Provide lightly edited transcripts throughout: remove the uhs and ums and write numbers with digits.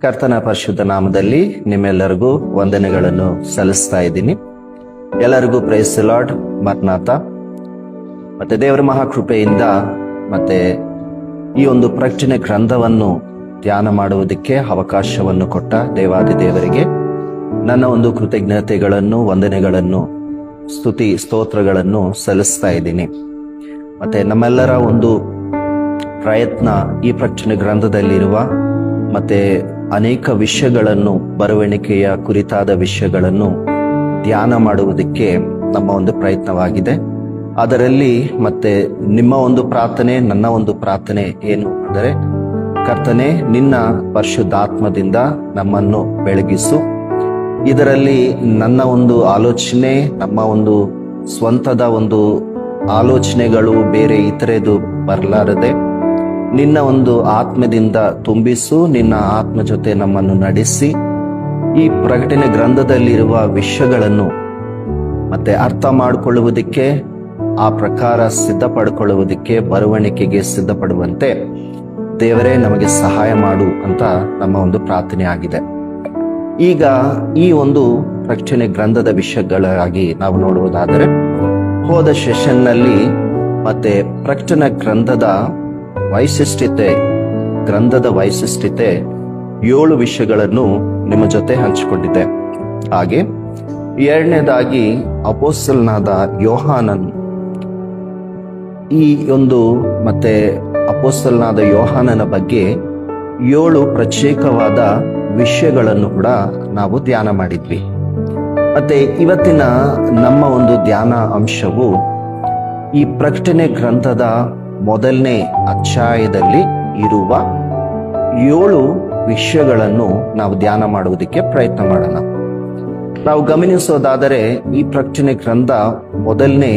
ಕರ್ತನ ಪರಿಶುದ್ಧ ನಾಮದಲ್ಲಿ ನಿಮ್ಮೆಲ್ಲರಿಗೂ ವಂದನೆಗಳನ್ನು ಸಲ್ಲಿಸ್ತಾ ಇದ್ದೀನಿ. ಎಲ್ಲರಿಗೂ ಪ್ರೈಸ್ ದಿ ಲಾರ್ಡ್, ಮರ್ನಾಥ. ಮತ್ತೆ ದೇವರ ಮಹಾಕೃಪೆಯಿಂದ ಮತ್ತೆ ಈ ಒಂದು ಪ್ರಕಟಣೆ ಗ್ರಂಥವನ್ನು ಧ್ಯಾನ ಮಾಡುವುದಕ್ಕೆ ಅವಕಾಶವನ್ನು ಕೊಟ್ಟ ದೇವಾದಿ ದೇವರಿಗೆ ನನ್ನ ಒಂದು ಕೃತಜ್ಞತೆಗಳನ್ನು, ವಂದನೆಗಳನ್ನು, ಸ್ತುತಿ ಸ್ತೋತ್ರಗಳನ್ನು ಸಲ್ಲಿಸ್ತಾ ಇದ್ದೀನಿ. ಮತ್ತೆ ನಮ್ಮೆಲ್ಲರ ಒಂದು ಪ್ರಯತ್ನ ಈ ಪ್ರಕಟಣೆ ಗ್ರಂಥದಲ್ಲಿರುವ ಮತ್ತೆ ಅನೇಕ ವಿಷಯಗಳನ್ನು, ಬರವಣಿಗೆಯ ಕುರಿತಾದ ವಿಷಯಗಳನ್ನು ಧ್ಯಾನ ಮಾಡುವುದಕ್ಕೆ ನಮ್ಮ ಒಂದು ಪ್ರಯತ್ನವಾಗಿದೆ. ಅದರಲ್ಲಿ ಮತ್ತೆ ನಿಮ್ಮ ಒಂದು ಪ್ರಾರ್ಥನೆ, ನನ್ನ ಒಂದು ಪ್ರಾರ್ಥನೆ ಏನು ಅಂದರೆ, ಕರ್ತನೆ ನಿನ್ನ ಪರಿಶುದ್ಧಾತ್ಮದಿಂದ ನಮ್ಮನ್ನು ಬೆಳಗಿಸು. ಇದರಲ್ಲಿ ನನ್ನ ಒಂದು ಆಲೋಚನೆ, ನಮ್ಮ ಒಂದು ಸ್ವಂತದ ಒಂದು ಆಲೋಚನೆಗಳು ಬೇರೆ ಇತರೆದು ಬರಲಾರದೆ ನಿನ್ನ ಒಂದು ಆತ್ಮದಿಂದ ತುಂಬಿಸು. ನಿನ್ನ ಆತ್ಮ ಜೊತೆ ನಮ್ಮನ್ನು ನಡೆಸಿ ಈ ಪ್ರಕಟಣೆ ಗ್ರಂಥದಲ್ಲಿರುವ ವಿಷಯಗಳನ್ನು ಮತ್ತೆ ಅರ್ಥ ಮಾಡಿಕೊಳ್ಳುವುದಕ್ಕೆ, ಆ ಪ್ರಕಾರ ಸಿದ್ಧಪಡಿಕೊಳ್ಳುವುದಕ್ಕೆ, ಬರವಣಿಗೆಗೆ ಸಿದ್ಧಪಡುವಂತೆ ದೇವರೇ ನಮಗೆ ಸಹಾಯ ಮಾಡು ಅಂತ ನಮ್ಮ ಒಂದು ಪ್ರಾರ್ಥನೆ ಆಗಿದೆ. ಈಗ ಈ ಒಂದು ಪ್ರಕಟಣೆ ಗ್ರಂಥದ ವಿಷಯಗಳಾಗಿ ನಾವು ನೋಡುವುದಾದರೆ, ಹೋದ ಸೆಷನ್ನಲ್ಲಿ ಮತ್ತೆ ಪ್ರಕಟಣೆ ಗ್ರಂಥದ ವೈಶಿಷ್ಟ್ಯತೆ 7 ವಿಷಯಗಳನ್ನು ನಿಮ್ಮ ಜೊತೆ ಹಂಚಿಕೊಂಡಿದ್ದೆ. ಹಾಗೆ ಎರಡನೇದಾಗಿ ಅಪೊಸ್ತಲನಾದ ಯೋಹಾನನ್, ಈ ಒಂದು ಮತ್ತೆ ಅಪೊಸ್ತಲನಾದ ಯೋಹಾನನ ಬಗ್ಗೆ 7 ಪ್ರತ್ಯೇಕವಾದ ವಿಷಯಗಳನ್ನು ಕೂಡ ನಾವು ಧ್ಯಾನ ಮಾಡಿದ್ವಿ. ಮತ್ತೆ ಇವತ್ತಿನ ನಮ್ಮ ಒಂದು ಧ್ಯಾನ ಅಂಶವು ಈ ಪ್ರಕಟಣೆ ಗ್ರಂಥದ ಮೊದಲನೇ ಅಧ್ಯಾಯದಲ್ಲಿ ಇರುವ 7 ವಿಷಯಗಳನ್ನು ನಾವು ಧ್ಯಾನ ಮಾಡುವುದಕ್ಕೆ ಪ್ರಯತ್ನ ಮಾಡೋಣ. ನಾವು ಗಮನಿಸೋದಾದರೆ ಈ ಪ್ರಕಟಣೆ ಗ್ರಂಥ ಮೊದಲನೇ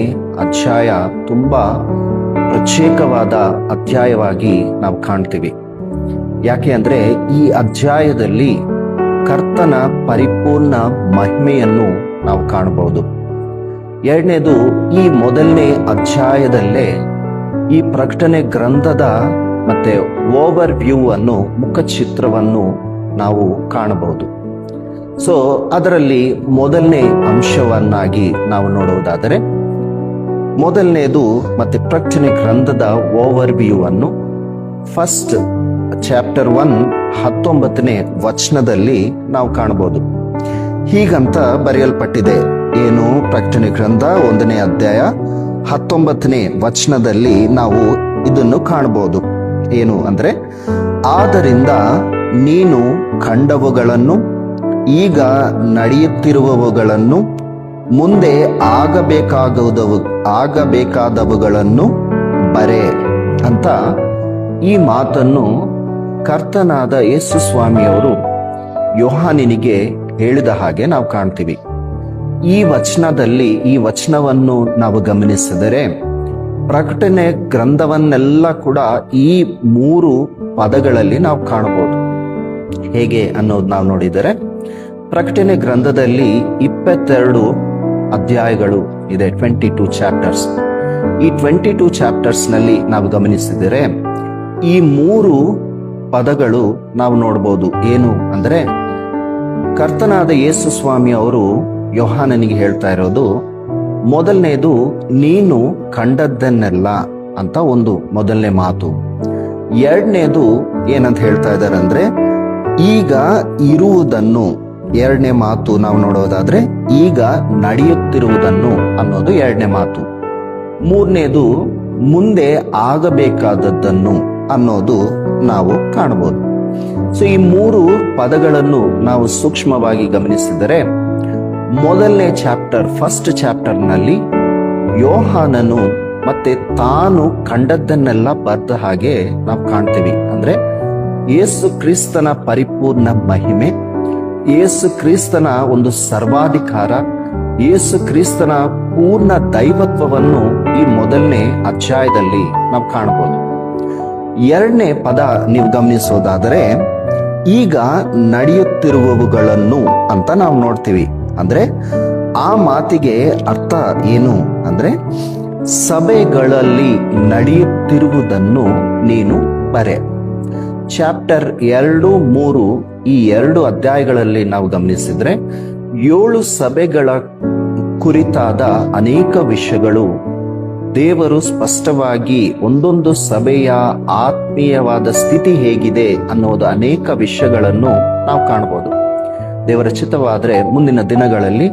ಅಧ್ಯಾಯ ತುಂಬಾ ಪ್ರತ್ಯೇಕವಾದ ಅಧ್ಯಾಯವಾಗಿ ನಾವು ಕಾಣ್ತೀವಿ. ಯಾಕೆ ಅಂದ್ರೆ ಈ ಅಧ್ಯಾಯದಲ್ಲಿ ಕರ್ತನ ಪರಿಪೂರ್ಣ ಮಹಿಮೆಯನ್ನು ನಾವು ಕಾಣಬಹುದು. ಎರಡನೇದು, ಈ ಮೊದಲನೇ ಅಧ್ಯಾಯದಲ್ಲೇ ಈ ಪ್ರಕಟಣೆ ಗ್ರಂಥದ ಮತ್ತೆ ಓವರ್ ವ್ಯೂ ಅನ್ನು, ಮುಖಚಿತ್ರವನ್ನು ನಾವು ಕಾಣಬಹುದು. ಸೊ ಅದರಲ್ಲಿ ಮೊದಲನೇ ಅಂಶವನ್ನಾಗಿ ನಾವು ನೋಡುವುದಾದರೆ, ಮೊದಲನೇದು ಮತ್ತೆ ಪ್ರಕಟಣೆ ಗ್ರಂಥದ ಓವರ್ ವ್ಯೂ ಅನ್ನು ಫಸ್ಟ್ ಚಾಪ್ಟರ್ 1 19ನೇ ವಚನದಲ್ಲಿ ನಾವು ಕಾಣಬಹುದು. ಹೀಗಂತ ಬರೆಯಲ್ಪಟ್ಟಿದೆ. ಏನು? ಪ್ರಕಟಣೆ ಗ್ರಂಥ 1ನೇ ಅಧ್ಯಾಯ 19ನೇ ವಚನದಲ್ಲಿ ನಾವು ಇದನ್ನು ಕಾಣಬಹುದು. ಏನು ಅಂದ್ರೆ, ಆದ್ದರಿಂದ ನೀನು ಕಂಡವುಗಳನ್ನು, ಈಗ ನಡೆಯುತ್ತಿರುವವುಗಳನ್ನು, ಮುಂದೆ ಆಗಬೇಕಾದವುಗಳನ್ನು ಬರೆ ಅಂತ ಈ ಮಾತನ್ನು ಕರ್ತನಾದ ಯೇಸು ಸ್ವಾಮಿಯವರು ಯೋಹಾನನಿಗೆ ಹೇಳಿದ ಹಾಗೆ ನಾವು ಕಾಣ್ತೀವಿ. ಈ ವಚನದಲ್ಲಿ, ಈ ವಚನವನ್ನು ನಾವು ಗಮನಿಸಿದರೆ ಪ್ರಕಟಣೆ ಗ್ರಂಥವನ್ನೆಲ್ಲ ಕೂಡ ಈ 3 ಪದಗಳಲ್ಲಿ ನಾವು ಕಾಣಬಹುದು. ಹೇಗೆ ಅನ್ನೋದು ನಾವು ನೋಡಿದರೆ, ಪ್ರಕಟಣೆ ಗ್ರಂಥದಲ್ಲಿ 22 ಅಧ್ಯಾಯಗಳು ಇದೆ, 22 ಚಾಪ್ಟರ್ಸ್. ಈ 22 ಚಾಪ್ಟರ್ಸ್ ನಲ್ಲಿ ನಾವು ಗಮನಿಸಿದರೆ ಈ 3 ಪದಗಳು ನಾವು ನೋಡಬಹುದು. ಏನು ಅಂದ್ರೆ, ಕರ್ತನಾದ ಯೇಸು ಸ್ವಾಮಿ ಅವರು ಯೋಹಾನನಿಗೆ ಹೇಳ್ತಾ ಇರೋದು, ಮೊದಲನೇದು ನೀನು ಕಂಡದ್ದನ್ನೆಲ್ಲ ಅಂತ ಒಂದು ಮೊದಲನೇ ಮಾತು. ಎರಡನೇದು ಏನಂತ ಹೇಳ್ತಾ ಇದ್ದಾರೆ ಅಂದ್ರೆ, ಈಗ ಇರುವುದನ್ನು, ಎರಡನೇ ಮಾತು ನಾವು ನೋಡೋದಾದ್ರೆ ಈಗ ನಡೆಯುತ್ತಿರುವುದನ್ನು ಅನ್ನೋದು ಎರಡನೇ ಮಾತು. ಮೂರನೇದು ಮುಂದೆ ಆಗಬೇಕಾದದ್ದನ್ನು ಅನ್ನೋದು ನಾವು ಕಾಣಬಹುದು. ಸೊ ಈ 3 ಪದಗಳನ್ನು ನಾವು ಸೂಕ್ಷ್ಮವಾಗಿ ಗಮನಿಸಿದರೆ, ಮೊದಲನೇ ಚಾಪ್ಟರ್, ಫಸ್ಟ್ ಚಾಪ್ಟರ್ ನಲ್ಲಿ ಯೋಹಾನನು ಮತ್ತೆ ತಾನು ಕಂಡದ್ದನ್ನೆಲ್ಲ ಬರೆದ ಹಾಗೆ ನಾವು ಕಾಣ್ತೀವಿ. ಅಂದ್ರೆ ಯೇಸು ಕ್ರಿಸ್ತನ ಪರಿಪೂರ್ಣ ಮಹಿಮೆ, ಯೇಸು ಕ್ರಿಸ್ತನ ಒಂದು ಸರ್ವಾಧಿಕಾರ, ಯೇಸು ಕ್ರಿಸ್ತನ ಪೂರ್ಣ ದೈವತ್ವವನ್ನು ಈ ಮೊದಲನೇ ಅಧ್ಯಾಯದಲ್ಲಿ ನಾವು ಕಾಣಬಹುದು. ಎರಡನೇ ಪದ ನೀವು ಗಮನಿಸೋದಾದರೆ, ಈಗ ನಡೆಯುತ್ತಿರುವವುಗಳನ್ನು ಅಂತ ನಾವು ನೋಡ್ತೀವಿ. ಅಂದ್ರೆ ಆ ಮಾತಿಗೆ ಅರ್ಥ ಏನು ಅಂದ್ರೆ, ಸಭೆಗಳಲ್ಲಿ ನಡೆಯುತ್ತಿರುವುದನ್ನು ನೀನು ಬರೆ. ಚಾಪ್ಟರ್ 2-3 ಈ 2 ಅಧ್ಯಾಯಗಳಲ್ಲಿ ನಾವು ಗಮನಿಸಿದ್ರೆ 7 ಸಭೆಗಳ ಕುರಿತಾದ ಅನೇಕ ವಿಷಯಗಳು ದೇವರು ಸ್ಪಷ್ಟವಾಗಿ ಒಂದೊಂದು ಸಭೆಯ ಆತ್ಮೀಯವಾದ ಸ್ಥಿತಿ ಹೇಗಿದೆ ಅನ್ನೋದು ಅನೇಕ ವಿಷಯಗಳನ್ನು ನಾವು ಕಾಣಬಹುದು. ದೇವರ ಚಿತ್ತವಾದ್ರೆ ಮುಂದಿನ ದಿನಗಳಲ್ಲಿ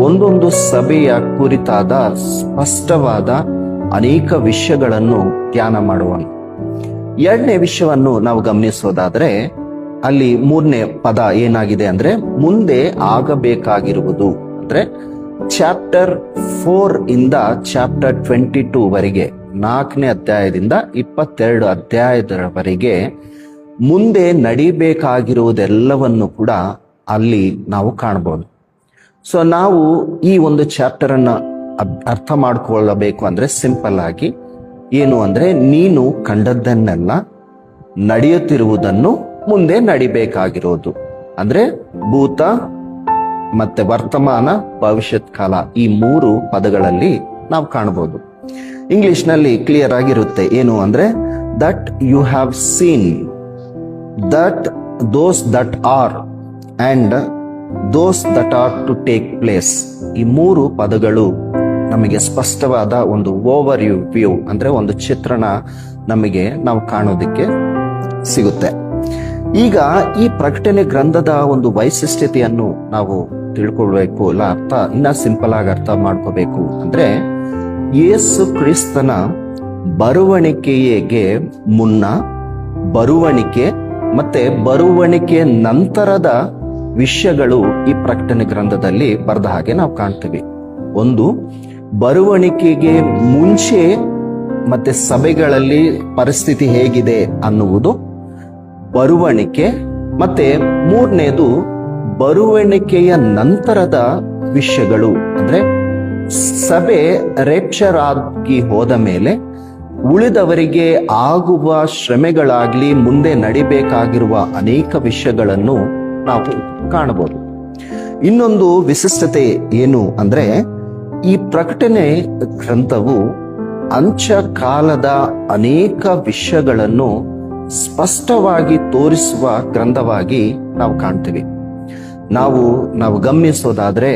ಒಂದೊಂದು ಸಭೆಯ ಕುರಿತಾದ ಸ್ಪಷ್ಟವಾದ ಅನೇಕ ವಿಷಯಗಳನ್ನು ಧ್ಯಾನ ಮಾಡುವ. 2ನೇ ವಿಷಯವನ್ನು ನಾವು ಗಮನಿಸೋದಾದ್ರೆ ಅಲ್ಲಿ 3ನೇ ಪದ ಏನಾಗಿದೆ ಅಂದ್ರೆ ಮುಂದೆ ಆಗಬೇಕಾಗಿರುವುದು. ಅಂದ್ರೆ ಚಾಪ್ಟರ್ 4 ಇಂದ ಚಾಪ್ಟರ್ 22 ವರೆಗೆ 4ನೇ ಅಧ್ಯಾಯದಿಂದ 22 ಅಧ್ಯಾಯದವರೆಗೆ ಮುಂದೆ ನಡಿಬೇಕಾಗಿರುವುದೆಲ್ಲವನ್ನು ಕೂಡ ಅಲ್ಲಿ ನಾವು ಕಾಣಬಹುದು. ಸೊ ನಾವು ಈ ಒಂದು ಚಾಪ್ಟರ್ ಅನ್ನ ಅರ್ಥ ಮಾಡ್ಕೊಳ್ಳಬೇಕು ಅಂದ್ರೆ ಸಿಂಪಲ್ ಆಗಿ ಏನು ಅಂದ್ರೆ ನೀನು ಕಂಡದ್ದನ್ನೆಲ್ಲ ನಡೆಯುತ್ತಿರುವುದನ್ನು ಮುಂದೆ ನಡಿಬೇಕಾಗಿರೋದು. ಅಂದ್ರೆ ಭೂತ ಮತ್ತೆ ವರ್ತಮಾನ ಭವಿಷ್ಯತ್ ಕಾಲ ಈ 3 ಪದಗಳಲ್ಲಿ ನಾವು ಕಾಣಬಹುದು. ಇಂಗ್ಲಿಷ್ ನಲ್ಲಿ ಕ್ಲಿಯರ್ ಆಗಿರುತ್ತೆ ಏನು ಅಂದ್ರೆ that you have seen that those that are and those that are to take place. ಈ 3 ಪದಗಳು ನಮಗೆ ಸ್ಪಷ್ಟವಾದ ಒಂದು ಓವರ್ ವ್ಯೂ ಅಂದ್ರೆ ಒಂದು ಚಿತ್ರಣ ನಮಗೆ ನಾವು ಕಾಣೋದಿಕ್ಕೆ ಸಿಗುತ್ತೆ. ಈಗ ಈ ಪ್ರಕಟಣೆ ಗ್ರಂಥದ ಒಂದು ವೈಶಿಷ್ಟ್ಯತೆಯನ್ನು ನಾವು ತಿಳ್ಕೊಳ್ಬೇಕು, ಇಲ್ಲ ಇನ್ನ ಸಿಂಪಲ್ ಆಗಿ ಅರ್ಥ ಮಾಡ್ಕೋಬೇಕು ಅಂದ್ರೆ ಯೇಸು ಕ್ರಿಸ್ತನ ಬರುವಣಿಕೆಗೆ ಮುನ್ನ, ಬರುವಣಿಕೆ ಮತ್ತೆ ಬರುವಣಿಕೆ ನಂತರದ ವಿಷಯಗಳು ಈ ಪ್ರಕಟಣೆ ಗ್ರಂಥದಲ್ಲಿ ಬರೆದ ಹಾಗೆ ನಾವು ಕಾಣ್ತೀವಿ. ಒಂದು ಬರುವಣಿಕೆಗೆ ಮುಂಚೆ ಮತ್ತೆ ಸಭೆಗಳಲ್ಲಿ ಪರಿಸ್ಥಿತಿ ಹೇಗಿದೆ ಅನ್ನುವುದು ಬರುವಣಿಕೆ, ಮತ್ತೆ 3ನೇದು ಬರುವಣಿಕೆಯ ನಂತರದ ವಿಷಯಗಳು. ಅಂದ್ರೆ ಸಭೆ ರೇಪ್ಚರ್ ಆಗಿ ಹೋದ ಮೇಲೆ ಉಳಿದವರಿಗೆ ಆಗುವ ಶ್ರಮೆಗಳಾಗ್ಲಿ ಮುಂದೆ ನಡಿಬೇಕಾಗಿರುವ ಅನೇಕ ವಿಷಯಗಳನ್ನು ನಾವು ಕಾಣಬಹುದು. ಇನ್ನೊಂದು ವಿಶಿಷ್ಟತೆ ಏನು ಅಂದ್ರೆ ಈ ಪ್ರಕಟಣೆ ಗ್ರಂಥವು ಅಂತ್ಯಕಾಲದ ಅನೇಕ ವಿಷಯಗಳನ್ನು ಸ್ಪಷ್ಟವಾಗಿ ತೋರಿಸುವ ಗ್ರಂಥವಾಗಿ ನಾವು ಕಾಣ್ತೀವಿ. ನಾವು ಗಮನಿಸೋದಾದ್ರೆ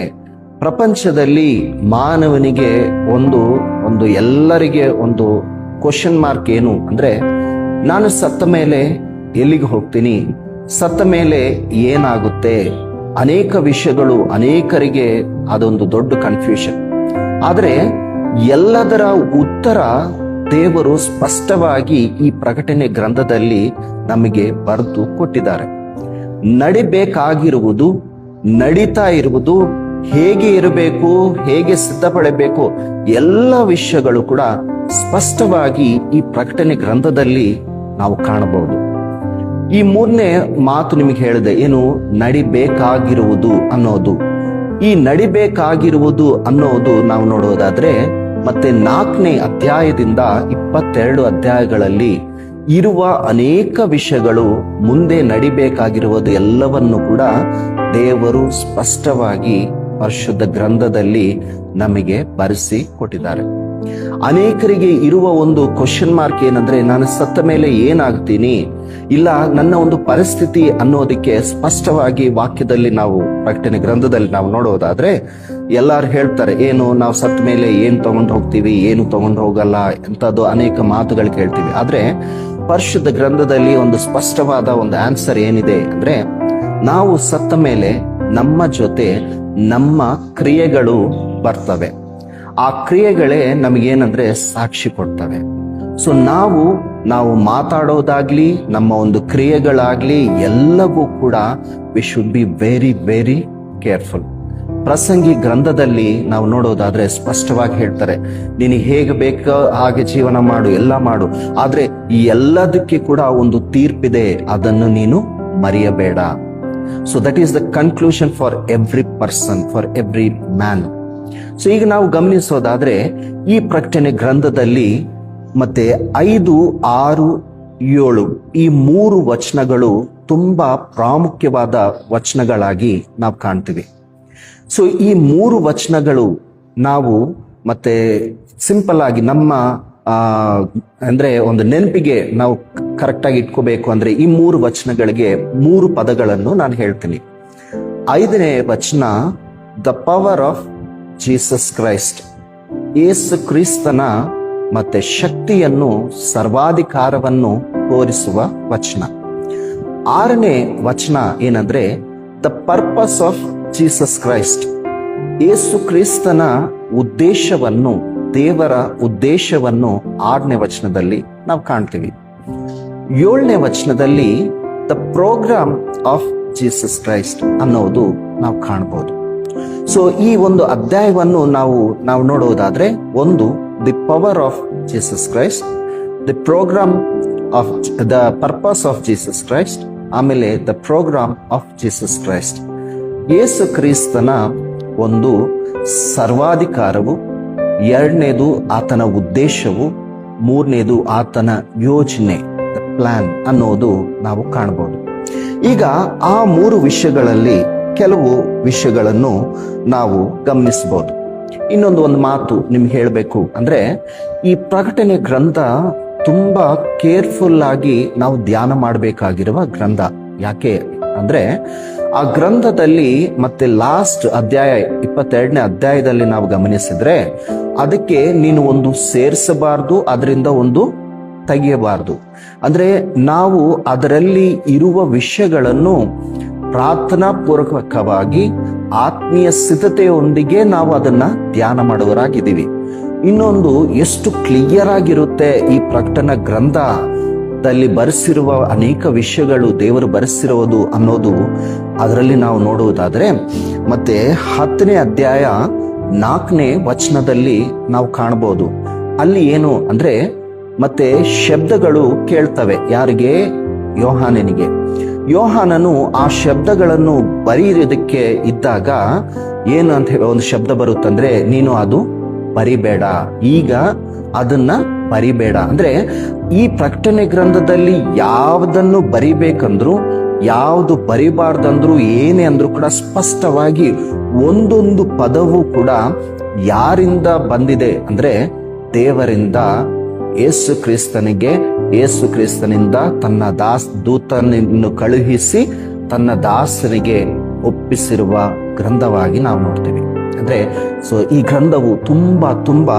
ಪ್ರಪಂಚದಲ್ಲಿ ಮಾನವನಿಗೆ ಒಂದು ಎಲ್ಲರಿಗೆ ಒಂದು ಕ್ವಶನ್ ಮಾರ್ಕ್ ಏನು ಅಂದ್ರೆ ನಾನು ಸತ್ತ ಮೇಲೆ ಎಲ್ಲಿಗೆ ಹೋಗ್ತೀನಿ, ಸತ್ತ ಮೇಲೆ ಏನಾಗುತ್ತೆ, ಅನೇಕ ವಿಷಯಗಳು ಅನೇಕರಿಗೆ ಅದೊಂದು ದೊಡ್ಡ ಕನ್ಫ್ಯೂಷನ್. ಆದ್ರೆ ಎಲ್ಲದರ ಉತ್ತರ ದೇವರು ಸ್ಪಷ್ಟವಾಗಿ ಈ ಪ್ರಕಟಣೆ ಗ್ರಂಥದಲ್ಲಿ ನಮಗೆ ಬರೆದು ಕೊಟ್ಟಿದ್ದಾರೆ. ನಡಿಬೇಕಾಗಿರುವುದು, ನಡೀತಾ ಇರುವುದು, ಹೇಗೆ ಇರಬೇಕು, ಹೇಗೆ ಸಿದ್ಧಪಡಬೇಕು, ಎಲ್ಲ ವಿಷಯಗಳು ಕೂಡ ಸ್ಪಷ್ಟವಾಗಿ ಈ ಪ್ರಕಟಣೆ ಗ್ರಂಥದಲ್ಲಿ ನಾವು ಕಾಣಬಹುದು. ಈ 3ನೇ ಮಾತು ನಿಮಗೆ ಹೇಳಿದೆ ಏನು, ನಡಿಬೇಕಾಗಿರುವುದು ಅನ್ನೋದು. ಈ ನಡಿಬೇಕಾಗಿರುವುದು ಅನ್ನೋದು ನಾವು ನೋಡೋದಾದ್ರೆ ಮತ್ತೆ 4ನೇ ಅಧ್ಯಾಯದಿಂದ 22 ಅಧ್ಯಾಯಗಳಲ್ಲಿ ಇರುವ ಅನೇಕ ವಿಷಯಗಳು ಮುಂದೆ ನಡಿಬೇಕಾಗಿರುವುದು ಎಲ್ಲವನ್ನು ಕೂಡ ದೇವರು ಸ್ಪಷ್ಟವಾಗಿ ಪರಿಶುದ್ಧ ಗ್ರಂಥದಲ್ಲಿ ನಮಗೆ ಬರೆಸಿ ಕೊಟ್ಟಿದ್ದಾರೆ. ಅನೇಕರಿಗೆ ಇರುವ ಒಂದು ಕ್ವಶನ್ ಮಾರ್ಕ್ ಏನಂದ್ರೆ ನಾನು ಸತ್ತ ಮೇಲೆ ಏನಾಗ್ತೀನಿ, ಇಲ್ಲ ನನ್ನ ಒಂದು ಪರಿಸ್ಥಿತಿ ಅನ್ನೋದಕ್ಕೆ ಸ್ಪಷ್ಟವಾಗಿ ವಾಕ್ಯದಲ್ಲಿ ನಾವು ಪ್ರಕಟಣೆ ಗ್ರಂಥದಲ್ಲಿ ನಾವು ನೋಡೋದಾದ್ರೆ ಎಲ್ಲಾರು ಹೇಳ್ತಾರೆ ಏನು, ನಾವು ಸತ್ತ ಮೇಲೆ ಏನ್ ತಗೊಂಡು ಹೋಗ್ತೀವಿ, ಏನು ತಗೊಂಡು ಹೋಗಲ್ಲ ಎಂತದ್ದು ಅನೇಕ ಮಾತುಗಳು ಕೇಳ್ತೀವಿ. ಆದ್ರೆ ಪರಿಶುದ್ಧ ಗ್ರಂಥದಲ್ಲಿ ಒಂದು ಸ್ಪಷ್ಟವಾದ ಒಂದು ಆನ್ಸರ್ ಏನಿದೆ ಅಂದ್ರೆ ನಾವು ಸತ್ತ ಮೇಲೆ ನಮ್ಮ ಜೊತೆ ನಮ್ಮ ಕ್ರಿಯೆಗಳು ಬರ್ತವೆ. ಆ ಕ್ರಿಯೆಗಳೇ ನಮಗೇನಂದ್ರೆ ಸಾಕ್ಷಿ ಕೊಡ್ತವೆ. ಸೊ ನಾವು ಮಾತಾಡೋದಾಗ್ಲಿ ನಮ್ಮ ಒಂದು ಕ್ರಿಯೆಗಳಾಗ್ಲಿ ಎಲ್ಲವೂ ಕೂಡ we should be very very careful. ಪ್ರಸಂಗಿ ಗ್ರಂಥದಲ್ಲಿ ನಾವು ನೋಡೋದಾದ್ರೆ ಸ್ಪಷ್ಟವಾಗಿ ಹೇಳ್ತಾರೆ, ನಿನಗೆ ಹೇಗೆ ಬೇಕೋ ಹಾಗೆ ಜೀವನ ಮಾಡು, ಎಲ್ಲ ಮಾಡು, ಆದ್ರೆ ಈ ಎಲ್ಲದಕ್ಕೆ ಕೂಡ ಒಂದು ತೀರ್ಪಿದೆ, ಅದನ್ನು ನೀನು ಮರೆಯಬೇಡ. So that is the conclusion for every person, for every man. So ಈಗ ನಾವು ಗಮನಿಸೋದಾದ್ರೆ ಈ ಪ್ರಕಟಣೆ ಗ್ರಂಥದಲ್ಲಿ ಮತ್ತೆ 5, 6, 7 ಈ 3 ವಚನಗಳು ತುಂಬಾ ಪ್ರಾಮುಖ್ಯವಾದ ವಚನಗಳಾಗಿ ನಾವು ಕಾಣ್ತೀವಿ. ಸೊ ಈ 3 ವಚನಗಳು ನಾವು ಮತ್ತೆ ಸಿಂಪಲ್ ಆಗಿ ನಮ್ಮ ಅಂದ್ರೆ ಒಂದು ನೆನಪಿಗೆ ನಾವು ಕರೆಕ್ಟಾಗಿ ಇಟ್ಕೋಬೇಕು ಅಂದ್ರೆ ಈ 3 ವಚನಗಳಿಗೆ 3 ಪದಗಳನ್ನು ನಾನು ಹೇಳ್ತೀನಿ. 5ನೇ ವಚನ, the power of Jesus Christ, ಯೇಸು ಕ್ರಿಸ್ತನ ಮತ್ತೆ ಶಕ್ತಿಯನ್ನು, ಸರ್ವಾಧಿಕಾರವನ್ನು ತೋರಿಸುವ ವಚನ. 6ನೇ ವಚನ ಏನಂದ್ರೆ, the purpose of Jesus Christ, ಯೇಸು ಕ್ರಿಸ್ತನ ಉದ್ದೇಶವನ್ನು, ದೇವರ ಉದ್ದೇಶವನ್ನು 6ನೇ ವಚನದಲ್ಲಿ ನಾವು ಕಾಣ್ತೀವಿ. 7ನೇ ವಚನದಲ್ಲಿ the program of Jesus Christ ಅನ್ನೋದು ನಾವು ಕಾಣಬಹುದು. ಸೊ ಈ ಒಂದು ಅಧ್ಯಾಯವನ್ನು ನಾವು ನೋಡುವುದಾದ್ರೆ, ಒಂದು the power of Jesus Christ, the program of the purpose of Jesus Christ, ಆಮೇಲೆ the program of Jesus Christ. ಯೇಸು ಕ್ರಿಸ್ತನ ಒಂದು ಸರ್ವಾಧಿಕಾರವು, 2ನೇದು ಆತನ ಉದ್ದೇಶವು, 3ನೇದು ಆತನ ಯೋಜನೆ, ದ ಪ್ಲಾನ್ ಅನ್ನೋದು ನಾವು ಕಾಣಬಹುದು. ಈಗ ಆ 3 ವಿಷಯಗಳಲ್ಲಿ ಕೆಲವು ವಿಷಯಗಳನ್ನು ನಾವು ಗಮನಿಸಬಹುದು. ಒಂದು ಮಾತು ನಿಮ್ಗೆ ಹೇಳಬೇಕು ಅಂದ್ರೆ, ಈ ಪ್ರಕಟಣೆ ಗ್ರಂಥ ತುಂಬಾ ಕೇರ್ಫುಲ್ ಆಗಿ ನಾವು ಧ್ಯಾನ ಮಾಡಬೇಕಾಗಿರುವ ಗ್ರಂಥ. ಯಾಕೆ ಅಂದ್ರೆ, ಆ ಗ್ರಂಥದಲ್ಲಿ ಮತ್ತೆ ಲಾಸ್ಟ್ ಅಧ್ಯಾಯ 22ನೇ ಅಧ್ಯಾಯದಲ್ಲಿ ನಾವು ಗಮನಿಸಿದ್ರೆ, ಅದಕ್ಕೆ ನೀನು ಒಂದು ಸೇರಿಸಬಾರ್ದು, ಅದರಿಂದ ಒಂದು ತೆಗೆಯಬಾರ್ದು. ಅಂದ್ರೆ ನಾವು ಅದರಲ್ಲಿ ಇರುವ ವಿಷಯಗಳನ್ನು ಪ್ರಾರ್ಥನಾ ಪೂರ್ವಕವಾಗಿ ಆತ್ಮೀಯ ಸಿದ್ಧತೆಯೊಂದಿಗೆ ನಾವು ಅದನ್ನ ಧ್ಯಾನ ಮಾಡುವರಾಗಿದ್ದೀವಿ. ಇನ್ನೊಂದು, ಎಷ್ಟು ಕ್ಲಿಯರ್ ಆಗಿರುತ್ತೆ ಈ ಪ್ರಕಟಣಾ ಗ್ರಂಥದಲ್ಲಿ ಬರೆಸಿರುವ ಅನೇಕ ವಿಷಯಗಳು ದೇವರು ಬರೆಸಿರುವುದು ಅನ್ನೋದು ಅದರಲ್ಲಿ ನಾವು ನೋಡುವುದಾದ್ರೆ, ಮತ್ತೆ 10ನೇ ಅಧ್ಯಾಯ 4ನೇ ವಚನದಲ್ಲಿ ನಾವು ಕಾಣಬಹುದು. ಅಲ್ಲಿ ಏನು ಅಂದ್ರೆ, ಮತ್ತೆ ಶಬ್ದಗಳು ಕೇಳ್ತವೆ. ಯಾರಿಗೆ? ಯೋಹಾನನಿಗೆ. ಯೋಹಾನನು ಆ ಶಬ್ದಗಳನ್ನು ಬರೆಯೋದಕ್ಕೆ ಇದ್ದಾಗ ಏನು ಅಂತ ಹೇಳಿ ಒಂದು ಶಬ್ದ ಬರುತ್ತಂದ್ರೆ, ನೀನು ಅದು ಬರಿಬೇಡ, ಈಗ ಅದನ್ನ ಬರಿಬೇಡ. ಅಂದ್ರೆ ಈ ಪ್ರಕಟಣೆ ಗ್ರಂಥದಲ್ಲಿ ಯಾವುದನ್ನು ಬರಿಬೇಕಂದ್ರು ಯಾವುದು ಬರಿಬಾರ್ದಂದ್ರು ಏನೇ ಅಂದ್ರೂ ಕೂಡ ಸ್ಪಷ್ಟವಾಗಿ ಒಂದೊಂದು ಪದವು ಕೂಡ ಯಾರಿಂದ ಬಂದಿದೆ ಅಂದ್ರೆ ದೇವರಿಂದ, ಯೇಸು ಕ್ರಿಸ್ತನಿಗೆ, ಯೇಸು ಕ್ರಿಸ್ತನಿಂದ ತನ್ನ ದೂತನನ್ನು ಕಳುಹಿಸಿ ತನ್ನ ದಾಸನಿಗೆ ಒಪ್ಪಿಸಿರುವ ಗ್ರಂಥವಾಗಿ ನಾವು ನೋಡ್ತೇವೆ. ಅಂದ್ರೆ ಸೊ ಈ ಗ್ರಂಥವು ತುಂಬಾ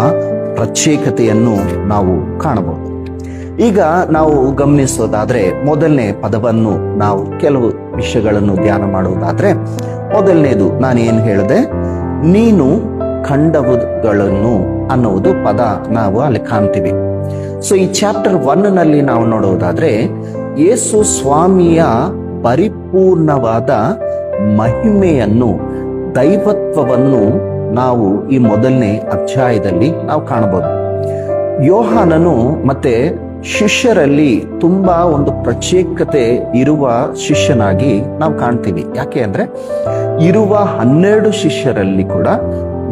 ಪ್ರತ್ಯೇಕತೆಯನ್ನು ನಾವು ಕಾಣಬಹುದು. ಈಗ ನಾವು ಗಮನಿಸೋದಾದ್ರೆ, ಮೊದಲನೇ ಪದವನ್ನು ನಾವು ಕೆಲವು ವಿಷಯಗಳನ್ನು ಧ್ಯಾನ ಮಾಡುವುದಾದ್ರೆ, ಮೊದಲನೇದು ನಾನು ಏನು ಹೇಳಿದೆ, ನೀನು ಕಂಡವುಗಳನ್ನು ಅನ್ನುವುದು ಪದ ನಾವು ಅಲ್ಲಿ ಕಾಣ್ತೀವಿ. ಸೊ ಈ ಚಾಪ್ಟರ್ 1ನಲ್ಲಿ ನಾವು ನೋಡುವುದಾದ್ರೆ, ಯೇಸು ಸ್ವಾಮಿಯ ಪರಿಪೂರ್ಣವಾದ ಮಹಿಮೆಯನ್ನು, ದೈವತ್ವವನ್ನು ನಾವು ಈ ಮೊದಲನೇ ಅಧ್ಯಾಯದಲ್ಲಿ ನಾವು ಕಾಣಬಹುದು. ಯೋಹಾನನು ಮತ್ತೆ ಶಿಷ್ಯರಲ್ಲಿ ತುಂಬಾ ಒಂದು ಪ್ರತ್ಯೇಕತೆ ಇರುವ ಶಿಷ್ಯನಾಗಿ ನಾವು ಕಾಣ್ತೀವಿ. ಯಾಕೆ ಅಂದ್ರೆ, ಇರುವ 12 ಶಿಷ್ಯರಲ್ಲಿ ಕೂಡ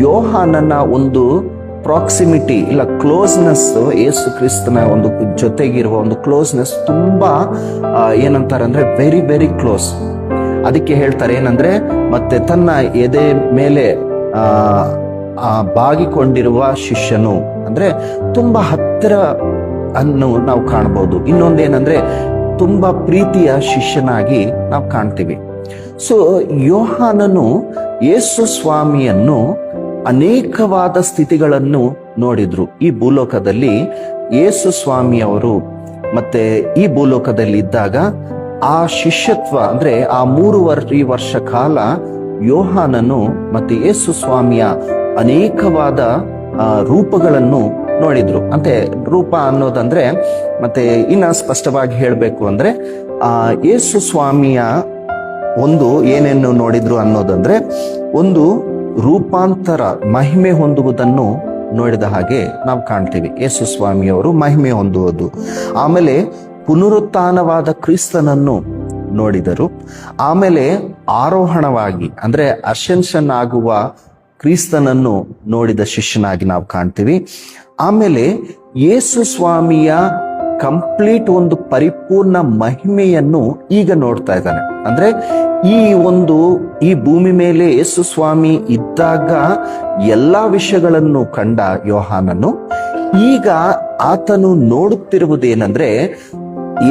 ಯೋಹಾನನ ಒಂದು ಪ್ರಾಕ್ಸಿಮಿಟಿ ಇಲ್ಲ ಕ್ಲೋಸ್ನೆಸ್, ಯೇಸು ಕ್ರಿಸ್ತನ ಒಂದು ಜೊತೆಗಿರುವ ಒಂದು ಕ್ಲೋಸ್ನೆಸ್ ತುಂಬಾ ಏನಂತಾರೆ ಅಂದ್ರೆ ವೆರಿ ವೆರಿ ಕ್ಲೋಸ್. ಅದಕ್ಕೆ ಹೇಳ್ತಾರೆ ಏನಂದ್ರೆ, ಮತ್ತೆ ತನ್ನ ಎದೆ ಮೇಲೆ ಬಾಗಿಕೊಂಡಿರುವ ಶಿಷ್ಯನು ಅಂದ್ರೆ ತುಂಬಾ ಹತ್ತಿರ ಅನ್ನು ನಾವು ಕಾಣಬಹುದು. ಇನ್ನೊಂದೇನಂದ್ರೆ ತುಂಬಾ ಪ್ರೀತಿಯ ಶಿಷ್ಯನಾಗಿ ನಾವು ಕಾಣ್ತೀವಿ. ಸೊ ಯೋಹಾನನು ಯೇಸು ಸ್ವಾಮಿಯನ್ನು ಅನೇಕವಾದ ಸ್ಥಿತಿಗಳನ್ನು ನೋಡಿದ್ರು. ಈ ಭೂಲೋಕದಲ್ಲಿ ಯೇಸು ಸ್ವಾಮಿಯವರು ಮತ್ತೆ ಈ ಭೂಲೋಕದಲ್ಲಿ ಇದ್ದಾಗ ಆ ಶಿಷ್ಯತ್ವ ಅಂದ್ರೆ ಆ 3 ವರ್ಷ ಕಾಲ ಯೋಹಾನನು ಮತ್ತೆ ಯೇಸು ಸ್ವಾಮಿಯ ಅನೇಕವಾದ ರೂಪಗಳನ್ನು ನೋಡಿದ್ರು. ಅಂತೆ ರೂಪ ಅನ್ನೋದಂದ್ರೆ, ಮತ್ತೆ ಇನ್ನ ಸ್ಪಷ್ಟವಾಗಿ ಹೇಳಬೇಕು ಅಂದ್ರೆ, ಯೇಸು ಸ್ವಾಮಿಯ ಒಂದು ಏನೇನು ನೋಡಿದ್ರು ಅನ್ನೋದಂದ್ರೆ, ಒಂದು ರೂಪಾಂತರ, ಮಹಿಮೆ ಹೊಂದುವುದನ್ನು ನೋಡಿದ ಹಾಗೆ ನಾವು ಕಾಣ್ತೀವಿ. ಯೇಸು ಸ್ವಾಮಿಯವರು ಮಹಿಮೆ ಹೊಂದುವುದು. ಆಮೇಲೆ ಪುನರುತ್ಥಾನವಾದ ಕ್ರಿಸ್ತನನ್ನು ನೋಡಿದರು. ಆಮೇಲೆ ಆರೋಹಣವಾಗಿ ಅಂದ್ರೆ ಅಸೆನ್ಷನ್ ಆಗುವ ಕ್ರಿಸ್ತನನ್ನು ನೋಡಿದ ಶಿಷ್ಯನಾಗಿ ನಾವು ಕಾಣ್ತೀವಿ. ಆಮೇಲೆ ಯೇಸು ಸ್ವಾಮಿಯ ಕಂಪ್ಲೀಟ್ ಒಂದು ಪರಿಪೂರ್ಣ ಮಹಿಮೆಯನ್ನು ಈಗ ನೋಡ್ತಾ ಇದ್ದಾನೆ. ಅಂದ್ರೆ ಈ ಭೂಮಿ ಮೇಲೆ ಯೇಸು ಸ್ವಾಮಿ ಇದ್ದಾಗ ಎಲ್ಲಾ ವಿಷಯಗಳನ್ನು ಕಂಡ ಯೋಹಾನನು ಈಗ ಆತನು ನೋಡುತ್ತಿರುವುದೇನೆಂದ್ರೆ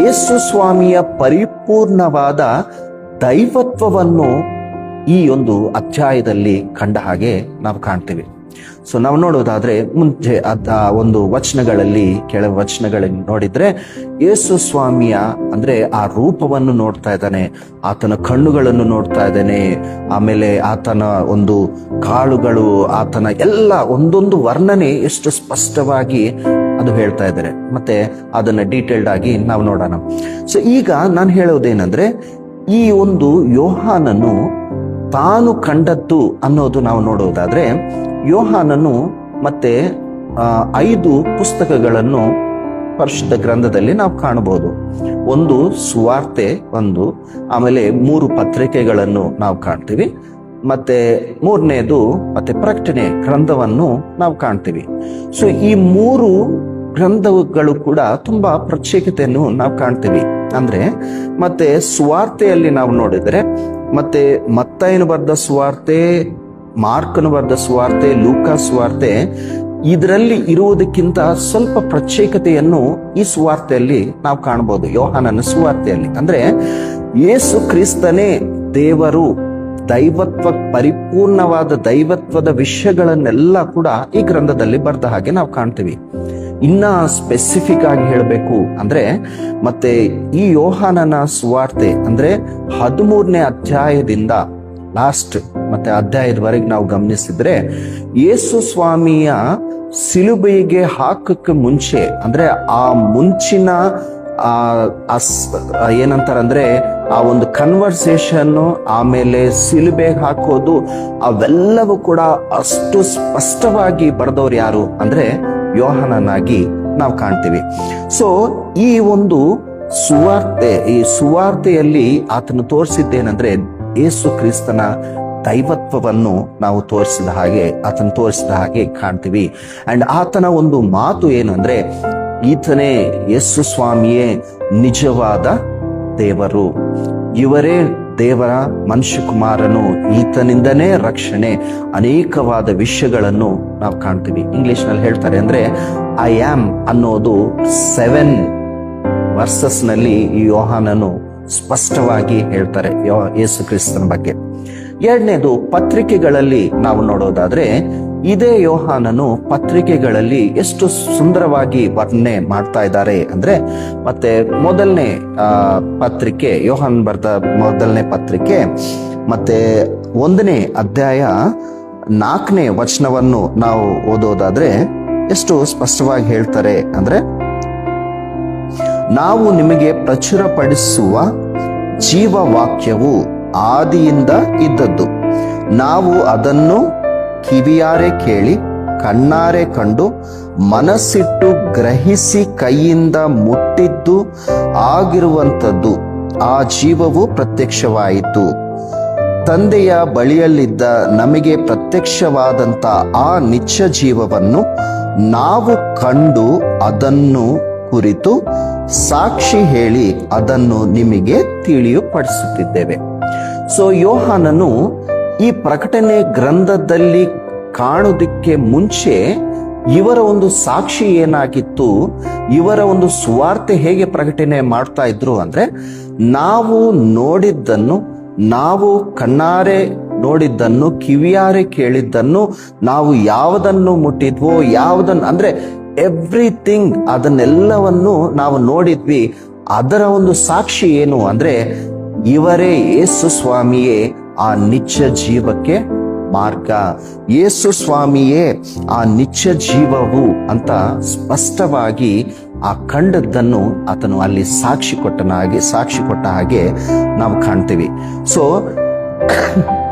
ಯೇಸು ಸ್ವಾಮಿಯ ಪರಿಪೂರ್ಣವಾದ ದೈವತ್ವವನ್ನು ಈ ಒಂದು ಅಧ್ಯಾಯದಲ್ಲಿ ಕಂಡ ಹಾಗೆ ನಾವು ಕಾಣ್ತೀವಿ. ಸೊ ನಾವು ನೋಡೋದಾದ್ರೆ ಮುಂಚೆ ಒಂದು ವಚನಗಳಲ್ಲಿ ಕೆಲವು ವಚನಗಳಲ್ಲಿ ನೋಡಿದ್ರೆ ಯೇಸು ಸ್ವಾಮಿಯ ಅಂದ್ರೆ ಆ ರೂಪವನ್ನು ನೋಡ್ತಾ ಇದ್ದಾನೆ, ಆತನ ಕಣ್ಣುಗಳನ್ನು ನೋಡ್ತಾ ಇದ್ದಾನೆ, ಆಮೇಲೆ ಆತನ ಒಂದು ಕಾಳುಗಳು, ಆತನ ಎಲ್ಲ ಒಂದೊಂದು ವರ್ಣನೆ ಎಷ್ಟು ಸ್ಪಷ್ಟವಾಗಿ ಅದು ಹೇಳ್ತಾ ಇದ್ದಾರೆ. ಮತ್ತೆ ಅದನ್ನ ಡೀಟೇಲ್ಡ್ ಆಗಿ ನಾವು ನೋಡೋಣ. ಸೊ ಈಗ ನಾನು ಹೇಳೋದೇನೆಂದ್ರೆ ಈ ಒಂದು ಯೋಹಾನನು ತಾನು ಕಂಡದ್ದು ಅನ್ನೋದು ನಾವು ನೋಡೋದಾದ್ರೆ ಯೋಹಾನನು ಮತ್ತೆ 5 ಪುಸ್ತಕಗಳನ್ನು ಪರಿಶುದ್ಧ ಗ್ರಂಥದಲ್ಲಿ ನಾವು ಕಾಣಬಹುದು. ಒಂದು ಸುವಾರ್ತೆ, ಆಮೇಲೆ 3 ಪತ್ರಿಕೆಗಳನ್ನು ನಾವು ಕಾಣ್ತೀವಿ, ಮತ್ತೆ 3ನೇದು ಮತ್ತೆ ಪ್ರಕಟಣೆ ಗ್ರಂಥವನ್ನು ನಾವು ಕಾಣ್ತೀವಿ. ಸೊ ಈ 3 ಗ್ರಂಥಗಳು ಕೂಡ ತುಂಬಾ ಪ್ರತ್ಯೇಕತೆಯನ್ನು ನಾವು ಕಾಣ್ತೀವಿ. ಅಂದ್ರೆ ಮತ್ತೆ ಸುವಾರ್ತೆಯಲ್ಲಿ ನಾವು ನೋಡಿದ್ರೆ ಮತ್ತೆ ಮತ್ತಾಯನು ಬರೆದ ಸುವಾರ್ತೆ, ಮಾರ್ಕನು ಬರೆದ ಸುವಾರ್ತೆ, ಲೂಕಾ ಸುವಾರ್ತೆ, ಇದರಲ್ಲಿ ಇರುವುದಕ್ಕಿಂತ ಸ್ವಲ್ಪ ಪ್ರತ್ಯೇಕತೆಯನ್ನು ಈ ಸುವಾರ್ತೆಯಲ್ಲಿ ನಾವು ಕಾಣಬಹುದು. ಯೋಹಾನನ ಸುವಾರ್ತೆಯಲ್ಲಿ ಅಂದ್ರೆ ಯೇಸು ಕ್ರಿಸ್ತನೇ ದೇವರು, ದೈವತ್ವ, ಪರಿಪೂರ್ಣವಾದ ದೈವತ್ವದ ವಿಷಯಗಳನ್ನೆಲ್ಲ ಕೂಡ ಈ ಗ್ರಂಥದಲ್ಲಿ ಬರೆದ ಹಾಗೆ ನಾವು ಕಾಣ್ತೀವಿ. ಇನ್ನ ಸ್ಪೆಸಿಫಿಕ್ ಆಗಿ ಹೇಳಬೇಕು ಅಂದ್ರೆ ಮತ್ತೆ ಈ ಯೋಹಾನನ ಸುವಾರ್ತೆ ಅಂದ್ರೆ 13ನೇ ಅಧ್ಯಾಯದಿಂದ ಲಾಸ್ಟ್ ಮತ್ತೆ ಅಧ್ಯಾಯದವರೆಗೆ ನಾವು ಗಮನಿಸಿದ್ರೆ ಯೇಸು ಸ್ವಾಮಿಯ ಸಿಲುಬೆಗೆ ಹಾಕಕ್ಕೆ ಮುಂಚೆ ಅಂದ್ರೆ ಆ ಮುಂಚಿನ ಏನಂತಾರಂದ್ರೆ ಆ ಒಂದು ಕನ್ವರ್ಸೇಷನ್, ಆಮೇಲೆ ಸಿಲುಬೆಗೆ ಹಾಕೋದು, ಅವೆಲ್ಲವೂ ಕೂಡ ಅಷ್ಟು ಸ್ಪಷ್ಟವಾಗಿ ಬರೆದವ್ರು ಯಾರು ಅಂದ್ರೆ ಯೋಹಾನನಾಗಿ ನಾವು ಕಾಣ್ತೀವಿ. ಸೊ ಈ ಒಂದು ಈ ಸುವಾರ್ತೆಯಲ್ಲಿ ಆತನು ತೋರಿಸಿದ್ದೇನೆಂದ್ರೆ ಯೇಸು ಕ್ರಿಸ್ತನ ದೈವತ್ವವನ್ನು ನಾವು ಆತನು ತೋರಿಸಿದ ಹಾಗೆ ಕಾಣ್ತೀವಿ. ಅಂಡ್ ಆತನ ಒಂದು ಮಾತು ಏನು ಅಂದ್ರೆ ಈತನೇ ಯೇಸು ಸ್ವಾಮಿಯೇ ನಿಜವಾದ ದೇವರು, ಇವರೇ ದೇವರ ಮನುಷ್ಯ ಕುಮಾರನು, ಈತನಿಂದನೇ ರಕ್ಷಣೆ, ಅನೇಕವಾದ ವಿಷಯಗಳನ್ನು ನಾವು ಕಾಣ್ತೀವಿ. ಇಂಗ್ಲಿಷ್ ನಲ್ಲಿ ಹೇಳ್ತಾರೆ ಅಂದ್ರೆ ಐ ಆಮ್ ಅನ್ನೋದು 7 ವರ್ಸಸ್ ನಲ್ಲಿ ಈ ಯೋಹಾನನು ಸ್ಪಷ್ಟವಾಗಿ ಹೇಳ್ತಾರೆ ಯೇಸು ಕ್ರಿಸ್ತನ ಬಗ್ಗೆ. 2ನೇದು ಪತ್ರಿಕೆಗಳಲ್ಲಿ ನಾವು ನೋಡೋದಾದ್ರೆ ಇದೇ ಯೋಹಾನನು ಪತ್ರಿಕೆಗಳಲ್ಲಿ ಎಷ್ಟು ಸುಂದರವಾಗಿ ವರ್ಣನೆ ಮಾಡ್ತಾ ಇದ್ದಾರೆ ಅಂದ್ರೆ ಮತ್ತೆ ಮೊದಲನೇ ಪತ್ರಿಕೆ, ಯೋಹಾನ್ ಬರೆದ ಮೊದಲನೇ ಪತ್ರಿಕೆ ಮತ್ತೆ 1ನೇ ಅಧ್ಯಾಯ 4ನೇ ವಚನವನ್ನು ನಾವು ಓದೋದಾದ್ರೆ ಎಷ್ಟು ಸ್ಪಷ್ಟವಾಗಿ ಹೇಳ್ತಾರೆ ಅಂದ್ರೆ ನಾವು ನಿಮಗೆ ಪ್ರಚುರಪಡಿಸುವ ಜೀವವಾಕ್ಯವು ಆದಿಯಿಂದ ಇದ್ದದ್ದು, ನಾವು ಅದನ್ನು ಕಿವಿಯಾರೆ ಕೇಳಿ ಕಣ್ಣಾರೆ ಕಂಡು ಮನಸ್ಸಿಟ್ಟು ಗ್ರಹಿಸಿ ಕೈಯಿಂದ ಮುಟ್ಟಿದ್ದು ಆಗಿರುವಂಥದ್ದು. ಆ ಜೀವವು ಪ್ರತ್ಯಕ್ಷವಾಯಿತು. ತಂದೆಯ ಬಳಿಯಲ್ಲಿದ್ದ ನಮಗೆ ಪ್ರತ್ಯಕ್ಷವಾದಂತ ಆ ನಿತ್ಯ ಜೀವವನ್ನು ನಾವು ಕಂಡು ಅದನ್ನು ಕುರಿತು ಸಾಕ್ಷಿ ಹೇಳಿ ಅದನ್ನು ನಿಮಗೆ ತಿಳಿಯುಪಡಿಸುತ್ತಿದ್ದೇವೆ. ಸೊ ಯೋಹಾನನು ಈ ಪ್ರಕಟಣೆ ಗ್ರಂಥದಲ್ಲಿ ಕಾಣೋದಿಕ್ಕೆ ಮುಂಚೆ ಇವರ ಒಂದು ಸಾಕ್ಷಿ ಏನಾಗಿತ್ತು, ಇವರ ಒಂದು ಸುವಾರ್ತೆ ಹೇಗೆ ಪ್ರಕಟಣೆ ಮಾಡ್ತಾ ಇದ್ರು ಅಂದ್ರೆ ನಾವು ನೋಡಿದ್ದನ್ನು, ನಾವು ಕಣ್ಣಾರೆ ನೋಡಿದ್ದನ್ನು, ಕಿವಿಯಾರೆ ಕೇಳಿದ್ದನ್ನು, ನಾವು ಯಾವುದನ್ನು ಮುಟ್ಟಿದ್ವೋ ಯಾವುದನ್ನು ಅಂದ್ರೆ ಎವ್ರಿಥಿಂಗ್ ಅದನ್ನೆಲ್ಲವನ್ನು ನಾವು ನೋಡಿದ್ವಿ. ಅದರ ಒಂದು ಸಾಕ್ಷಿ ಏನು ಅಂದ್ರೆ ಇವರೇ ಯೇಸು ಸ್ವಾಮಿಯೇ ಆ ನಿತ್ಯ ಜೀವಕ್ಕೆ ಮಾರ್ಗ, ಯೇಸು ಸ್ವಾಮಿಯೇ ಆ ನಿತ್ಯ ಜೀವವು ಅಂತ ಸ್ಪಷ್ಟವಾಗಿ ಆ ಕಂಡದ್ದನ್ನು ಆತನು ಅಲ್ಲಿ ಸಾಕ್ಷಿ ಕೊಟ್ಟ ಹಾಗೆ ನಾವು ಕಾಣ್ತೀವಿ. ಸೊ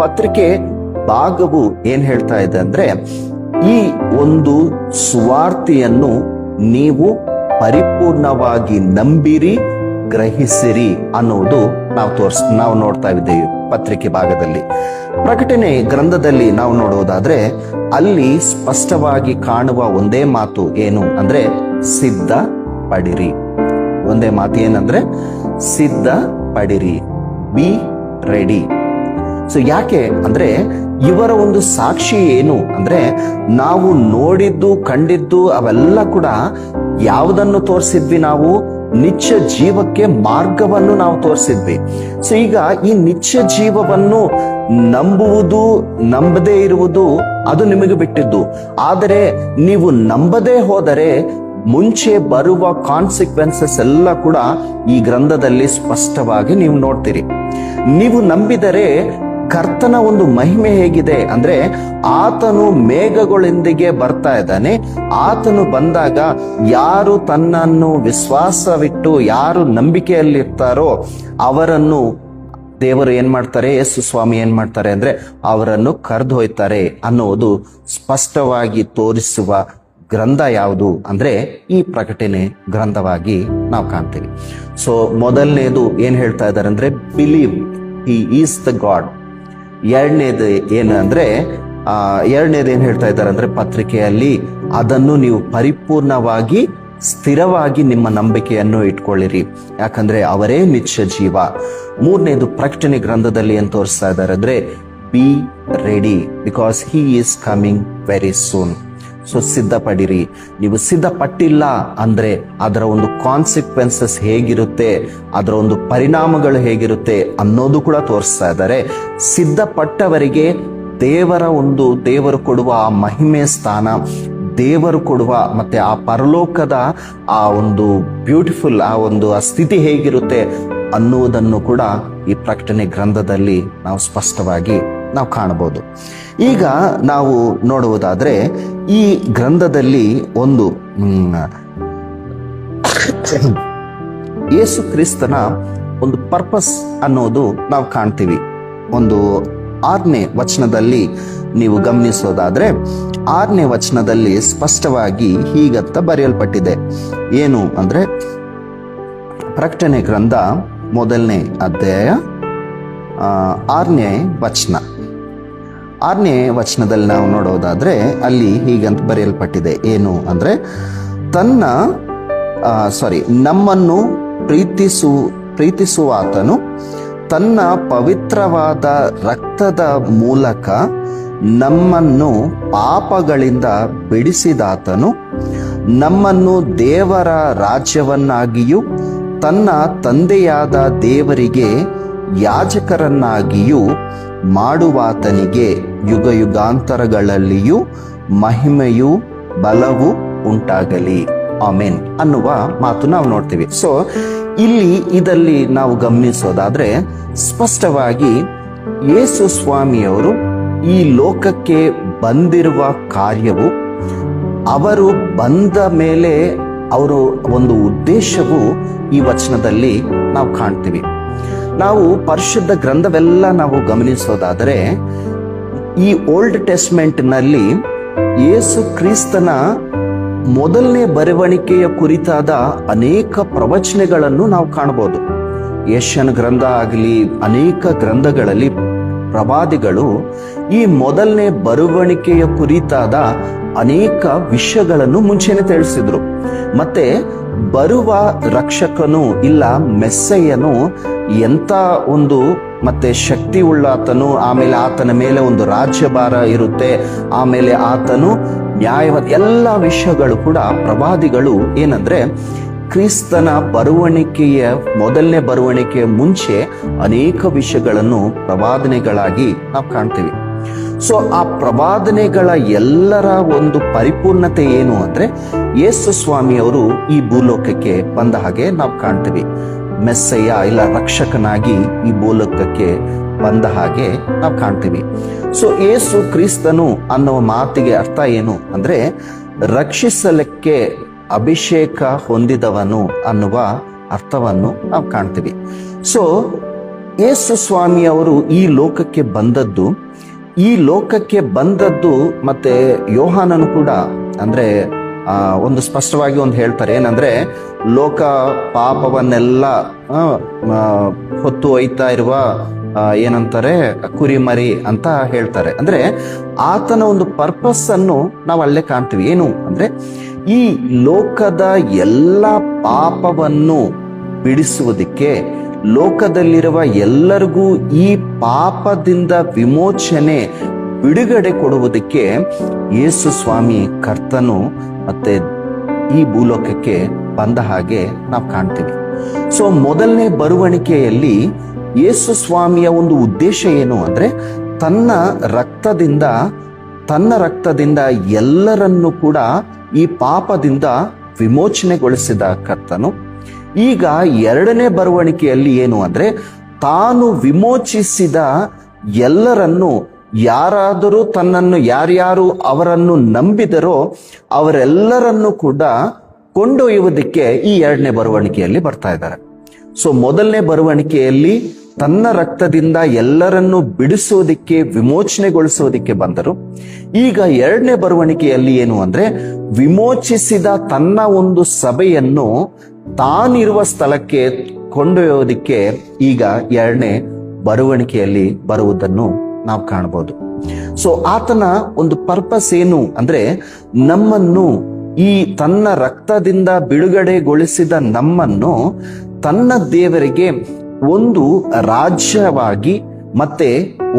ಪತ್ರಿಕೆ ಭಾಗವು ಏನ್ ಹೇಳ್ತಾ ಇದೆ ಅಂದ್ರೆ ಈ ಒಂದು ಸುವಾರ್ತೆಯನ್ನು ನೀವು ಪರಿಪೂರ್ಣವಾಗಿ ನಂಬಿರಿ, ಗ್ರಹಿಸಿರಿ ಅನ್ನೋದು ನಾವು ನೋಡ್ತಾ ಇದ್ದೇವೆ ಪತ್ರಿಕೆ ಭಾಗದಲ್ಲಿ. ಪ್ರಕಟಣೆ ಗ್ರಂಥದಲ್ಲಿ ನಾವು ನೋಡೋದಾದ್ರೆ ಅಲ್ಲಿ ಸ್ಪಷ್ಟವಾಗಿ ಕಾಣುವ ಒಂದೇ ಮಾತು ಏನು ಅಂದ್ರೆ ಸಿದ್ಧ ಪಡಿರಿ. ಒಂದೇ ಮಾತು ಏನಂದ್ರೆ ಸಿದ್ಧ ಪಡಿರಿ, ಬಿ ರೆಡಿ. ಸೊ ಯಾಕೆ ಅಂದ್ರೆ ಇವರ ಒಂದು ಸಾಕ್ಷಿ ಏನು ಅಂದ್ರೆ ನಾವು ನೋಡಿದ್ದು ಕಂಡಿದ್ದು ಅವೆಲ್ಲ ಕೂಡ ಯಾವುದನ್ನು ತೋರಿಸಿದ್ವಿ ನಾವು? ನಿತ್ಯ ಜೀವಕ್ಕೆ ಮಾರ್ಗವನ್ನು ನಾವು ತೋರಿಸಿದ್ವಿ. ಸೊ ಈಗ ಈ ನಿತ್ಯ ಜೀವವನ್ನು ನಂಬುವುದು ನಂಬದೇ ಇರುವುದು ಅದು ನಿಮಗೆ ಬಿಟ್ಟಿದ್ದು. ಆದರೆ ನೀವು ನಂಬದೇ ಹೋದರೆ ಮುಂಚೆ ಬರುವ ಕಾನ್ಸಿಕ್ವೆನ್ಸಸ್ ಎಲ್ಲ ಕೂಡ ಈ ಗ್ರಂಥದಲ್ಲಿ ಸ್ಪಷ್ಟವಾಗಿ ನೀವು ನೋಡ್ತೀರಿ. ನೀವು ನಂಬಿದರೆ ಕರ್ತನ ಒಂದು ಮಹಿಮೆ ಹೇಗಿದೆ ಅಂದ್ರೆ, ಆತನು ಮೇಘಗಳೊಂದಿಗೆ ಬರ್ತಾ ಇದ್ದಾನೆ. ಆತನು ಬಂದಾಗ ಯಾರು ತನ್ನನ್ನು ವಿಶ್ವಾಸವಿಟ್ಟು ಯಾರು ನಂಬಿಕೆಯಲ್ಲಿರ್ತಾರೋ ಅವರನ್ನು ದೇವರು ಏನ್ ಮಾಡ್ತಾರೆ, ಯೇಸು ಸ್ವಾಮಿ ಏನ್ ಮಾಡ್ತಾರೆ ಅಂದ್ರೆ ಅವರನ್ನು ಕರೆದು ಹೋಯ್ತಾರೆ ಅನ್ನುವುದು ಸ್ಪಷ್ಟವಾಗಿ ತೋರಿಸುವ ಗ್ರಂಥ ಯಾವುದು ಅಂದ್ರೆ ಈ ಪ್ರಕಟಣೆ ಗ್ರಂಥವಾಗಿ ನಾವು ಕಾಣ್ತೀವಿ. ಸೊ ಮೊದಲನೇದು ಏನ್ ಹೇಳ್ತಾ ಇದ್ದಾರೆ ಅಂದ್ರೆ, believe he is the god. ಎರಡನೇದು ಏನು ಅಂದ್ರೆ ಎರಡನೇದು ಏನ್ ಹೇಳ್ತಾ ಇದ್ದಾರೆ ಅಂದ್ರೆ, ಪತ್ರಿಕೆಯಲ್ಲಿ ಅದನ್ನು ನೀವು ಪರಿಪೂರ್ಣವಾಗಿ ಸ್ಥಿರವಾಗಿ ನಿಮ್ಮ ನಂಬಿಕೆಯನ್ನು ಇಟ್ಕೊಳ್ಳಿರಿ, ಯಾಕಂದ್ರೆ ಅವರೇ ನಿತ್ಯ ಜೀವ. ಮೂರನೇದು ಪ್ರಕಟಣೆ ಗ್ರಂಥದಲ್ಲಿ ಏನ್ ತೋರಿಸ್ತಾ ಇದ್ದಾರೆ ಅಂದ್ರೆ, be ready because he is coming very soon. So ಸಿದ್ಧಪಡಿರಿ. ನೀವು ಸಿದ್ಧಪಟ್ಟಿಲ್ಲ ಅಂದ್ರೆ ಅದರ ಒಂದು ಕಾನ್ಸಿಕ್ವೆನ್ಸಸ್ ಹೇಗಿರುತ್ತೆ, ಅದರ ಒಂದು ಪರಿಣಾಮಗಳು ಹೇಗಿರುತ್ತೆ ಅನ್ನೋದು ಕೂಡ ತೋರಿಸ್ತಾ ಇದ್ದಾರೆ. ಸಿದ್ಧಪಟ್ಟವರಿಗೆ ದೇವರು ಕೊಡುವ ಆ ಮಹಿಮೆ ಸ್ಥಾನ, ದೇವರು ಕೊಡುವ ಮತ್ತೆ ಆ ಪರಲೋಕದ ಆ ಒಂದು ಬ್ಯೂಟಿಫುಲ್ ಆ ಸ್ಥಿತಿ ಹೇಗಿರುತ್ತೆ ಅನ್ನುವುದನ್ನು ಕೂಡ ಈ ಪ್ರಕಟಣೆ ಗ್ರಂಥದಲ್ಲಿ ನಾವು ಸ್ಪಷ್ಟವಾಗಿ ನಾವು ಕಾಣಬಹುದು. ಈಗ ನಾವು ನೋಡುವುದಾದ್ರೆ ಈ ಗ್ರಂಥದಲ್ಲಿ ಒಂದು ಯೇಸು ಕ್ರಿಸ್ತನ ಒಂದು ಪರ್ಪಸ್ ಅನ್ನೋದು ನಾವು ಕಾಣ್ತೀವಿ. ಒಂದು 6ನೇ ವಚನದಲ್ಲಿ ನೀವು ಗಮನಿಸೋದಾದ್ರೆ, 6ನೇ ವಚನದಲ್ಲಿ ಸ್ಪಷ್ಟವಾಗಿ ಹೀಗಂತ ಬರೆಯಲ್ಪಟ್ಟಿದೆ. ಏನು ಅಂದ್ರೆ, ಪ್ರಕಟಣೆ ಗ್ರಂಥ 1ನೇ ಅಧ್ಯಾಯ 6ನೇ ವಚನ. 6ನೇ ವಚನದಲ್ಲಿ ನಾವು ನೋಡೋದಾದ್ರೆ ಅಲ್ಲಿ ಹೀಗಂತ ಬರೆಯಲ್ಪಟ್ಟಿದೆ. ಏನು ಅಂದ್ರೆ, ನಮ್ಮನ್ನು ಪ್ರೀತಿಸುವಾತನು ತನ್ನ ಪವಿತ್ರವಾದ ರಕ್ತದ ಮೂಲಕ ನಮ್ಮನ್ನು ಪಾಪಗಳಿಂದ ಬಿಡಿಸಿದಾತನು ನಮ್ಮನ್ನು ದೇವರ ರಾಜ್ಯವನ್ನಾಗಿಯೂ ತನ್ನ ತಂದೆಯಾದ ದೇವರಿಗೆ ಯಾಜಕರನ್ನಾಗಿಯೂ ಮಾಡುವಾತನಿಗೆ ಯುಗ ಯುಗಾಂತರಗಳಲ್ಲಿಯೂ ಮಹಿಮೆಯೂ ಬಲವು ಉಂಟಾಗಲಿ, ಆಮೆನ್ ಅನ್ನುವ ಮಾತು ನಾವು ನೋಡ್ತೀವಿ. ಸೊ ಇದರಲ್ಲಿ ನಾವು ಗಮನಿಸೋದಾದ್ರೆ ಸ್ಪಷ್ಟವಾಗಿ ಯೇಸು ಸ್ವಾಮಿಯವರು ಈ ಲೋಕಕ್ಕೆ ಬಂದಿರುವ ಕಾರ್ಯವು, ಅವರು ಬಂದ ಮೇಲೆ ಅವರು ಒಂದು ಉದ್ದೇಶವು ಈ ವಚನದಲ್ಲಿ ನಾವು ಕಾಣ್ತೀವಿ. ನಾವು ಪರಿಶುದ್ಧ ಗ್ರಂಥವೆಲ್ಲ ನಾವು ಗಮನಿಸೋದಾದರೆ ಈ ಓಲ್ಡ್ ಟೆಸ್ಟ್ಮೆಂಟ್ ನಲ್ಲಿ ಯೇಸು ಕ್ರಿಸ್ತನ ಮೊದಲನೇ ಬರವಣಿಗೆಯ ಕುರಿತಾದ ಅನೇಕ ಪ್ರವಚನೆಗಳನ್ನು ನಾವು ಕಾಣಬಹುದು. ಯೆಶಾಯನ ಗ್ರಂಥ ಆಗಲಿ, ಅನೇಕ ಗ್ರಂಥಗಳಲ್ಲಿ ಪ್ರವಾದಿಗಳು ಈ ಮೊದಲನೇ ಬರವಣಿಗೆಯ ಕುರಿತಾದ ಅನೇಕ ವಿಷಯಗಳನ್ನು ಮುಂಚೆನೆ ತಿಳಿಸಿದ್ರು. ಮತ್ತೆ ಬರುವ ರಕ್ಷಕನು ಇಲ್ಲ ಮೆಸ್ಸಯ್ಯನು ಎಂತ ಒಂದು ಮತ್ತೆ ಶಕ್ತಿ ಉಳ್ಳಾತನು, ಆಮೇಲೆ ಆತನ ಮೇಲೆ ಒಂದು ರಾಜ್ಯಭಾರ ಇರುತ್ತೆ, ಆಮೇಲೆ ಆತನು ನ್ಯಾಯವಾದ ಎಲ್ಲ ವಿಷಯಗಳು ಕೂಡ ಪ್ರವಾದಿಗಳು ಏನಂದ್ರೆ ಕ್ರಿಸ್ತನ ಮೊದಲನೇ ಬರವಣಿಗೆಯ ಮುಂಚೆ ಅನೇಕ ವಿಷಯಗಳನ್ನು ಪ್ರವಾದನೆಗಳಾಗಿ ನಾವು ಕಾಣ್ತೀವಿ. ಸೊ ಆ ಪ್ರವಾದನೆಗಳ ಎಲ್ಲರ ಒಂದು ಪರಿಪೂರ್ಣತೆ ಏನು ಅಂದ್ರೆ ಯೇಸು ಸ್ವಾಮಿಯವರು ಈ ಭೂಲೋಕಕ್ಕೆ ಬಂದ ಹಾಗೆ ನಾವು ಕಾಣ್ತೀವಿ. ಮೆಸ್ಸಯ್ಯ ಇಲ್ಲ ರಕ್ಷಕನಾಗಿ ಈ ಭೂಲೋಕಕ್ಕೆ ಬಂದ ಹಾಗೆ ನಾವು ಕಾಣ್ತೀವಿ. ಸೊ ಯೇಸು ಕ್ರಿಸ್ತನು ಅನ್ನುವ ಮಾತಿಗೆ ಅರ್ಥ ಏನು ಅಂದ್ರೆ ರಕ್ಷಿಸಲಿಕ್ಕೆ ಅಭಿಷೇಕ ಹೊಂದಿದವನು ಅನ್ನುವ ಅರ್ಥವನ್ನು ನಾವು ಕಾಣ್ತೀವಿ. ಸೊ ಯೇಸು ಸ್ವಾಮಿಯವರು ಈ ಲೋಕಕ್ಕೆ ಬಂದದ್ದು ಮತ್ತೆ ಯೋಹಾನನು ಕೂಡ ಅಂದ್ರೆ ಒಂದು ಸ್ಪಷ್ಟವಾಗಿ ಒಂದು ಹೇಳ್ತಾರೆ. ಏನಂದ್ರೆ ಲೋಕ ಪಾಪವನ್ನೆಲ್ಲ ಹೊತ್ತು ಒಯ್ತಾ ಇರುವ ಏನಂತಾರೆ ಕುರಿಮರಿ ಅಂತ ಹೇಳ್ತಾರೆ. ಅಂದ್ರೆ ಆತನ ಒಂದು ಪರ್ಪಸ್ ಅನ್ನು ನಾವು ಅಲ್ಲೇ ಕಾಣ್ತೀವಿ. ಏನು ಅಂದ್ರೆ ಈ ಲೋಕದ ಎಲ್ಲ ಪಾಪವನ್ನು ಬಿಡಿಸುವುದಕ್ಕೆ, ಲೋಕದಲ್ಲಿರುವ ಎಲ್ಲರಿಗೂ ಈ ಪಾಪದಿಂದ ವಿಮೋಚನೆ ಬಿಡುಗಡೆ ಕೊಡುವುದಕ್ಕೆ ಯೇಸು ಸ್ವಾಮಿ ಕರ್ತನು ಮತ್ತೆ ಈ ಭೂಲೋಕಕ್ಕೆ ಬಂದ ಹಾಗೆ ನಾವು ಕಾಣ್ತೀವಿ. ಸೊ ಮೊದಲನೇ ಬರುವಣಿಕೆಯಲ್ಲಿ ಯೇಸು ಸ್ವಾಮಿಯ ಒಂದು ಉದ್ದೇಶ ಏನು ಅಂದ್ರೆ ತನ್ನ ರಕ್ತದಿಂದ ಎಲ್ಲರನ್ನೂ ಕೂಡ ಈ ಪಾಪದಿಂದ ವಿಮೋಚನೆಗೊಳಿಸಿದ ಕರ್ತನು ಈಗ ಎರಡನೇ ಬರುವಣಿಕೆಯಲ್ಲಿ ಏನು ಅಂದ್ರೆ ತಾನು ವಿಮೋಚಿಸಿದ ಎಲ್ಲರನ್ನು, ಯಾರಾದರೂ ಯಾರ್ಯಾರು ಅವರನ್ನು ನಂಬಿದರೋ ಅವರೆಲ್ಲರನ್ನು ಕೂಡ ಕೊಂಡೊಯ್ಯುವುದಕ್ಕೆ ಈ ಎರಡನೇ ಬರುವಣಿಕೆಯಲ್ಲಿ ಬರ್ತಾ ಇದ್ದಾರೆ. ಸೊ ಮೊದಲನೇ ಬರುವಣಿಕೆಯಲ್ಲಿ ತನ್ನ ರಕ್ತದಿಂದ ಎಲ್ಲರನ್ನು ಬಿಡಿಸೋದಿಕ್ಕೆ, ವಿಮೋಚನೆಗೊಳಿಸೋದಿಕ್ಕೆ ಬಂದರು. ಈಗ ಎರಡನೇ ಬರುವಣಿಕೆಯಲ್ಲಿ ಏನು ಅಂದ್ರೆ ವಿಮೋಚಿಸಿದ ತನ್ನ ಒಂದು ಸಭೆಯನ್ನು ತಾನಿರುವ ಸ್ಥಳಕ್ಕೆ ಕೊಂಡೊಯ್ಯೋದಿಕ್ಕೆ ಈಗ ಎರಡನೇ ಬರುವಣಿಕೆಯಲ್ಲಿ ಬರುವುದನ್ನು ನಾವು ಕಾಣಬಹುದು. ಸೊ ಆತನ ಒಂದು ಪರ್ಪಸ್ ಏನು ಅಂದ್ರೆ ನಮ್ಮನ್ನು, ಈ ತನ್ನ ರಕ್ತದಿಂದ ಬಿಡುಗಡೆಗೊಳಿಸಿದ ನಮ್ಮನ್ನು ತನ್ನ ದೇವರಿಗೆ ಒಂದು ರಾಜ್ಯವಾಗಿ ಮತ್ತೆ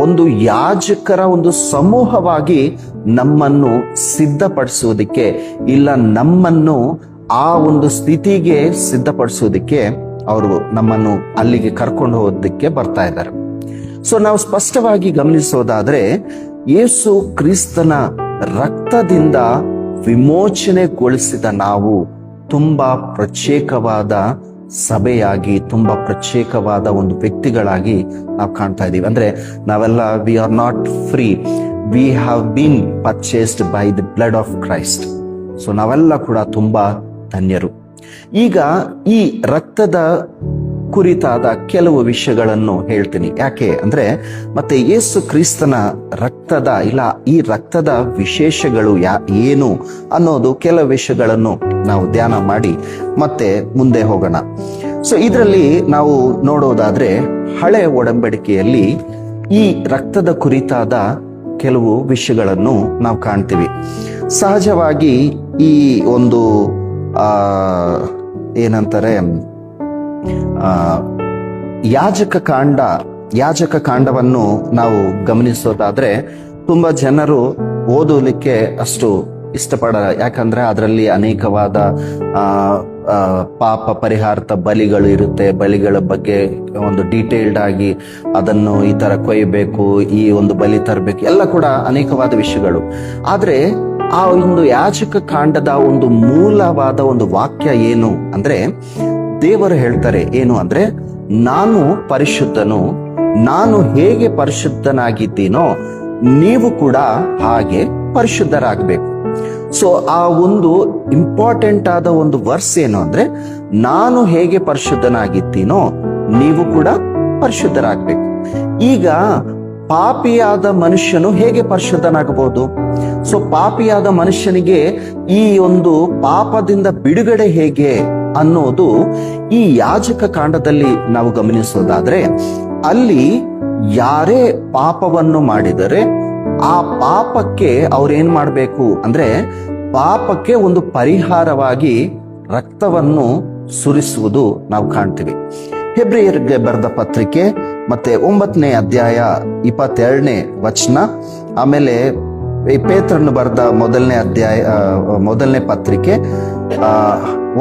ಒಂದು ಯಾಜಕರ ಒಂದು ಸಮೂಹವಾಗಿ ನಮ್ಮನ್ನು ಸಿದ್ಧಪಡಿಸುವುದಕ್ಕೆ, ಇಲ್ಲ ನಮ್ಮನ್ನು ಆ ಒಂದು ಸ್ಥಿತಿಗೆ ಸಿದ್ಧಪಡಿಸುವುದಕ್ಕೆ ಅವರು ನಮ್ಮನ್ನು ಅಲ್ಲಿಗೆ ಕರ್ಕೊಂಡು ಹೋಗೋದಕ್ಕೆ ಬರ್ತಾ ಇದ್ದಾರೆ. ಸೊ ನಾವು ಸ್ಪಷ್ಟವಾಗಿ ಗಮನಿಸೋದಾದ್ರೆ ಯೇಸು ಕ್ರಿಸ್ತನ ರಕ್ತದಿಂದ ವಿಮೋಚನೆಗೊಳಿಸಿದ ನಾವು ತುಂಬಾ ಪ್ರತ್ಯೇಕವಾದ ಸಭೆಯಾಗಿ, ತುಂಬಾ ಪ್ರತ್ಯೇಕವಾದ ಒಂದು ವ್ಯಕ್ತಿಗಳಾಗಿ ನಾವು ಕಾಣ್ತಾ ಇದೀವಿ. ಅಂದ್ರೆ ನಾವೆಲ್ಲ we are not free, we have been purchased by the blood of Christ. So ನಾವೆಲ್ಲ ಕೂಡ ತುಂಬಾ ಧನ್ಯರು. ಈಗ ಈ ರಕ್ತದ ಕುರಿತಾದ ಕೆಲವು ವಿಷಯಗಳನ್ನು ಹೇಳ್ತೀನಿ. ಯಾಕೆ ಅಂದ್ರೆ ಮತ್ತೆ ಯೇಸು ಕ್ರಿಸ್ತನ ಈ ರಕ್ತದ ವಿಶೇಷಗಳು ಏನು ಅನ್ನೋದು ಕೆಲವು ವಿಷಯಗಳನ್ನು ನಾವು ಧ್ಯಾನ ಮಾಡಿ ಮತ್ತೆ ಮುಂದೆ ಹೋಗೋಣ. ಸೊ ಇದರಲ್ಲಿ ನಾವು ನೋಡೋದಾದ್ರೆ ಹಳೆಯ ಒಡಂಬಡಿಕೆಯಲ್ಲಿ ಈ ರಕ್ತದ ಕುರಿತಾದ ಕೆಲವು ವಿಷಯಗಳನ್ನು ನಾವು ಕಾಣ್ತೀವಿ. ಸಹಜವಾಗಿ ಈ ಒಂದು ಏನಂತಾರೆ ಯಾಜಕ ಕಾಂಡವನ್ನು ನಾವು ಗಮನಿಸೋದಾದ್ರೆ ತುಂಬಾ ಜನರು ಓದಲಿಕ್ಕೆ ಅಷ್ಟು ಇಷ್ಟಪಡಲ್ಲ. ಯಾಕಂದ್ರೆ ಅದರಲ್ಲಿ ಅನೇಕವಾದ ಪಾಪ ಪರಿಹಾರ್ಥ ಬಲಿಗಳು ಇರುತ್ತೆ. ಬಲಿಗಳ ಬಗ್ಗೆ ಒಂದು ಡೀಟೇಲ್ಡ್ ಆಗಿ ಅದನ್ನು ಈ ತರ ಕೊಯ್ಯಬೇಕು, ಈ ಒಂದು ಬಲಿ ತರಬೇಕು, ಎಲ್ಲ ಕೂಡ ಅನೇಕವಾದ ವಿಷಯಗಳು. ಆದ್ರೆ ಆ ಒಂದು ಯಾಜಕ ಕಾಂಡದ ಒಂದು ಮೂಲವಾದ ಒಂದು ವಾಕ್ಯ ಏನು ಅಂದ್ರೆ ದೇವರು ಹೇಳ್ತಾರೆ ಏನು ಅಂದ್ರೆ, ನಾನು ಪರಿಶುದ್ಧನು, ನಾನು ಹೇಗೆ ಪರಿಶುದ್ಧನಾಗಿದ್ದೀನೋ ನೀವು ಕೂಡ ಹಾಗೆ ಪರಿಶುದ್ಧರಾಗಬೇಕು. ಸೊ ಆ ಒಂದು ಇಂಪಾರ್ಟೆಂಟ್ ಆದ ಒಂದು ವರ್ಸ್ ಏನು ಅಂದ್ರೆ, ನಾನು ಹೇಗೆ ಪರಿಶುದ್ಧನಾಗಿದ್ದೀನೋ ನೀವು ಕೂಡ ಪರಿಶುದ್ಧರಾಗಬೇಕು. ಈಗ ಪಾಪಿಯಾದ ಮನುಷ್ಯನು ಹೇಗೆ ಪರಿಶುದ್ಧನಾಗಬಹುದು? ಸೊ ಪಾಪಿಯಾದ ಮನುಷ್ಯನಿಗೆ ಈ ಒಂದು ಪಾಪದಿಂದ ಬಿಡುಗಡೆ ಹೇಗೆ ಅನ್ನೋದು ಈ ಯಾಜಕ ಕಾಂಡದಲ್ಲಿ ನಾವು ಗಮನಿಸೋದಾದ್ರೆ, ಅಲ್ಲಿ ಯಾರೇ ಪಾಪವನ್ನು ಮಾಡಿದರೆ ಆ ಪಾಪಕ್ಕೆ ಅವ್ರೇನ್ ಮಾಡ್ಬೇಕು ಅಂದ್ರೆ, ಪಾಪಕ್ಕೆ ಒಂದು ಪರಿಹಾರವಾಗಿ ರಕ್ತವನ್ನು ಸುರಿಸುವುದು ನಾವು ಕಾಣ್ತೀವಿ. ಹೆಬ್ರಿಯರಿಗೆ ಬರೆದ ಪತ್ರಿಕೆ ಮತ್ತೆ 9ನೇ ಅಧ್ಯಾಯ 22ನೇ ವಚನ, ಆಮೇಲೆ ಪೇತ್ರನು ಬರೆದ ಮೊದಲನೇ ಪತ್ರಿಕೆ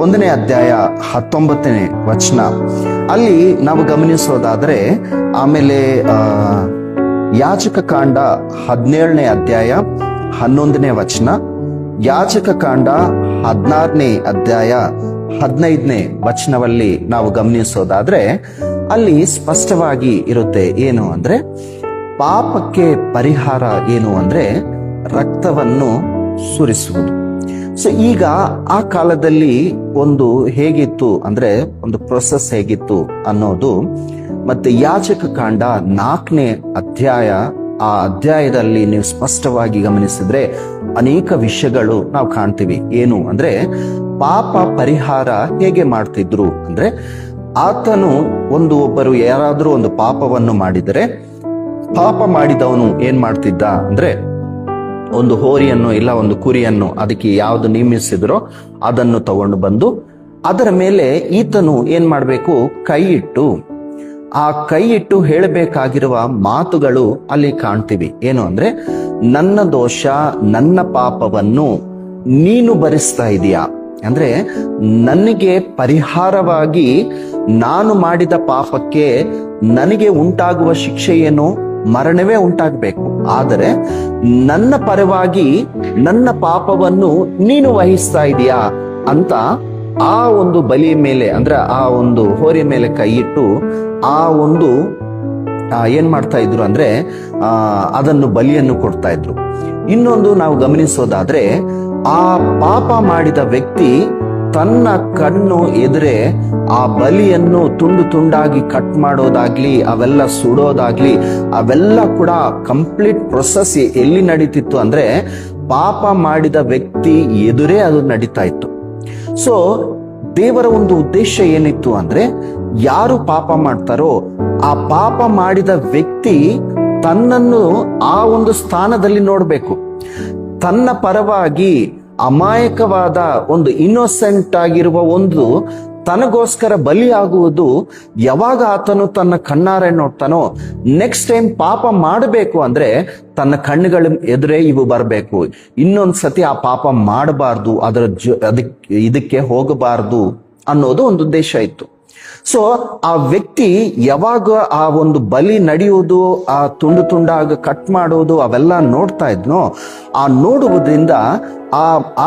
1ನೇ ಅಧ್ಯಾಯ 19ನೇ ವಚನ, ಅಲ್ಲಿ ನಾವು ಗಮನಿಸೋದಾದ್ರೆ, ಆಮೇಲೆ ಯಾಜಕ ಕಾಂಡ 17ನೇ ಅಧ್ಯಾಯ 11ನೇ ವಚನ, ಯಾಜಕ ಕಾಂಡ 16ನೇ ಅಧ್ಯಾಯ 15ನೇ ವಚನದಲ್ಲಿ ನಾವು ಗಮನಿಸೋದಾದ್ರೆ ಅಲ್ಲಿ ಸ್ಪಷ್ಟವಾಗಿ ಇರುತ್ತೆ ಏನು ಅಂದ್ರೆ, ಪಾಪಕ್ಕೆ ಪರಿಹಾರ ಏನು ಅಂದ್ರೆ ರಕ್ತವನ್ನು ಸುರಿಸುವುದು. ಸೊ ಈಗ ಆ ಕಾಲದಲ್ಲಿ ಒಂದು ಹೇಗಿತ್ತು ಅಂದ್ರೆ, ಒಂದು ಪ್ರೊಸೆಸ್ ಹೇಗಿತ್ತು ಅನ್ನೋದು ಮತ್ತೆ ಯಾಜಕ ಕಾಂಡ 4ನೇ ಅಧ್ಯಾಯ, ಆ ಅಧ್ಯಾಯದಲ್ಲಿ ನೀವು ಸ್ಪಷ್ಟವಾಗಿ ಗಮನಿಸಿದ್ರೆ ಅನೇಕ ವಿಷಯಗಳು ನಾವು ಕಾಣ್ತೀವಿ. ಏನು ಅಂದ್ರೆ, ಪಾಪ ಪರಿಹಾರ ಹೇಗೆ ಮಾಡ್ತಿದ್ರು ಅಂದ್ರೆ, ಆತನು ಒಬ್ಬರು ಯಾರಾದ್ರೂ ಒಂದು ಪಾಪವನ್ನು ಮಾಡಿದರೆ, ಪಾಪ ಮಾಡಿದವನು ಏನ್ ಮಾಡ್ತಿದ್ದ ಅಂದ್ರೆ, ಒಂದು ಹೋರಿಯನ್ನು ಇಲ್ಲ ಒಂದು ಕುರಿಯನ್ನು ಅದಕ್ಕೆ ಯಾವುದು ನೇಮಿಸಿದ್ರೋ ಅದನ್ನು ತಗೊಂಡು ಬಂದು ಅದರ ಮೇಲೆ ಈತನು ಏನ್ ಮಾಡ್ಬೇಕು, ಕೈ ಇಟ್ಟು ಹೇಳಬೇಕಾಗಿರುವ ಮಾತುಗಳು ಅಲ್ಲಿ ಕಾಣ್ತೀವಿ. ಏನು ಅಂದ್ರೆ, ನನ್ನ ದೋಷ, ನನ್ನ ಪಾಪವನ್ನು ನೀನು ಭರಿಸ್ತಾ ಇದೀಯಾ, ಅಂದ್ರೆ ನನಗೆ ಪರಿಹಾರವಾಗಿ ನಾನು ಮಾಡಿದ ಪಾಪಕ್ಕೆ ನನಗೆ ಉಂಟಾಗುವ ಶಿಕ್ಷೆ ಏನು? ಮರಣವೇ ಉಂಟಾಗಬೇಕು. ಆದರೆ ನನ್ನ ಪರವಾಗಿ ನನ್ನ ಪಾಪವನ್ನು ನೀನು ವಹಿಸ್ತಾ ಇದೀಯಾ ಅಂತ ಆ ಒಂದು ಬಲಿಯ ಮೇಲೆ, ಅಂದ್ರೆ ಆ ಒಂದು ಹೋರಿಯ ಮೇಲೆ ಕೈ ಇಟ್ಟು ಆ ಒಂದು ಏನ್ ಮಾಡ್ತಾ ಇದ್ರು ಅಂದ್ರೆ ಅದನ್ನು ಬಲಿಯನ್ನು ಕೊಡ್ತಾ ಇದ್ರು. ಇನ್ನೊಂದು ನಾವು ಗಮನಿಸೋದಾದ್ರೆ, ಆ ಪಾಪ ಮಾಡಿದ ವ್ಯಕ್ತಿ ತನ್ನ ಕಣ್ಣು ಎದುರೇ ಆ ಬಲಿಯನ್ನು ತುಂಡು ತುಂಡಾಗಿ ಕಟ್ ಮಾಡೋದಾಗ್ಲಿ, ಅವೆಲ್ಲ ಸುಡೋದಾಗ್ಲಿ, ಅವೆಲ್ಲ ಕೂಡ ಕಂಪ್ಲೀಟ್ ಪ್ರೊಸೆಸ್ ಎಲ್ಲಿ ನಡೀತಿತ್ತು ಅಂದ್ರೆ ಪಾಪ ಮಾಡಿದ ವ್ಯಕ್ತಿ ಎದುರೇ ಅದು ನಡೀತಾ ಇತ್ತು. ಸೊ ದೇವರ ಒಂದು ಉದ್ದೇಶ ಏನಿತ್ತು ಅಂದ್ರೆ, ಯಾರು ಪಾಪ ಮಾಡ್ತಾರೋ ಆ ಪಾಪ ಮಾಡಿದ ವ್ಯಕ್ತಿ ತನ್ನನ್ನು ಆ ಒಂದು ಸ್ಥಾನದಲ್ಲಿ ನೋಡ್ಬೇಕು. ತನ್ನ ಪರವಾಗಿ ಅಮಾಯಕವಾದ ಒಂದು ಇನ್ನೋಸೆಂಟ್ ಆಗಿರುವ ಒಂದು ತನಗೋಸ್ಕರ ಬಲಿಯಾಗುವುದು ಯಾವಾಗ ಆತನು ತನ್ನ ಕಣ್ಣಾರೆ ನೋಡ್ತಾನೋ, ನೆಕ್ಸ್ಟ್ ಟೈಮ್ ಪಾಪ ಮಾಡಬೇಕು ಅಂದ್ರೆ ತನ್ನ ಕಣ್ಣುಗಳ ಎದುರೇ ಇವು ಬರಬೇಕು. ಇನ್ನೊಂದ್ಸತಿ ಆ ಪಾಪ ಮಾಡಬಾರ್ದು, ಇದಕ್ಕೆ ಹೋಗಬಾರ್ದು ಅನ್ನೋದು ಒಂದು ಉದ್ದೇಶ ಇತ್ತು. ಸೊ ಆ ವ್ಯಕ್ತಿ ಯಾವಾಗ ಆ ಒಂದು ಬಲಿ ನಡೆಯುವುದು, ಆ ತುಂಡು ತುಂಡಾಗ ಕಟ್ ಮಾಡೋದು ಅವೆಲ್ಲ ನೋಡ್ತಾ ಇದ್ನೋ, ಆ ನೋಡುವುದರಿಂದ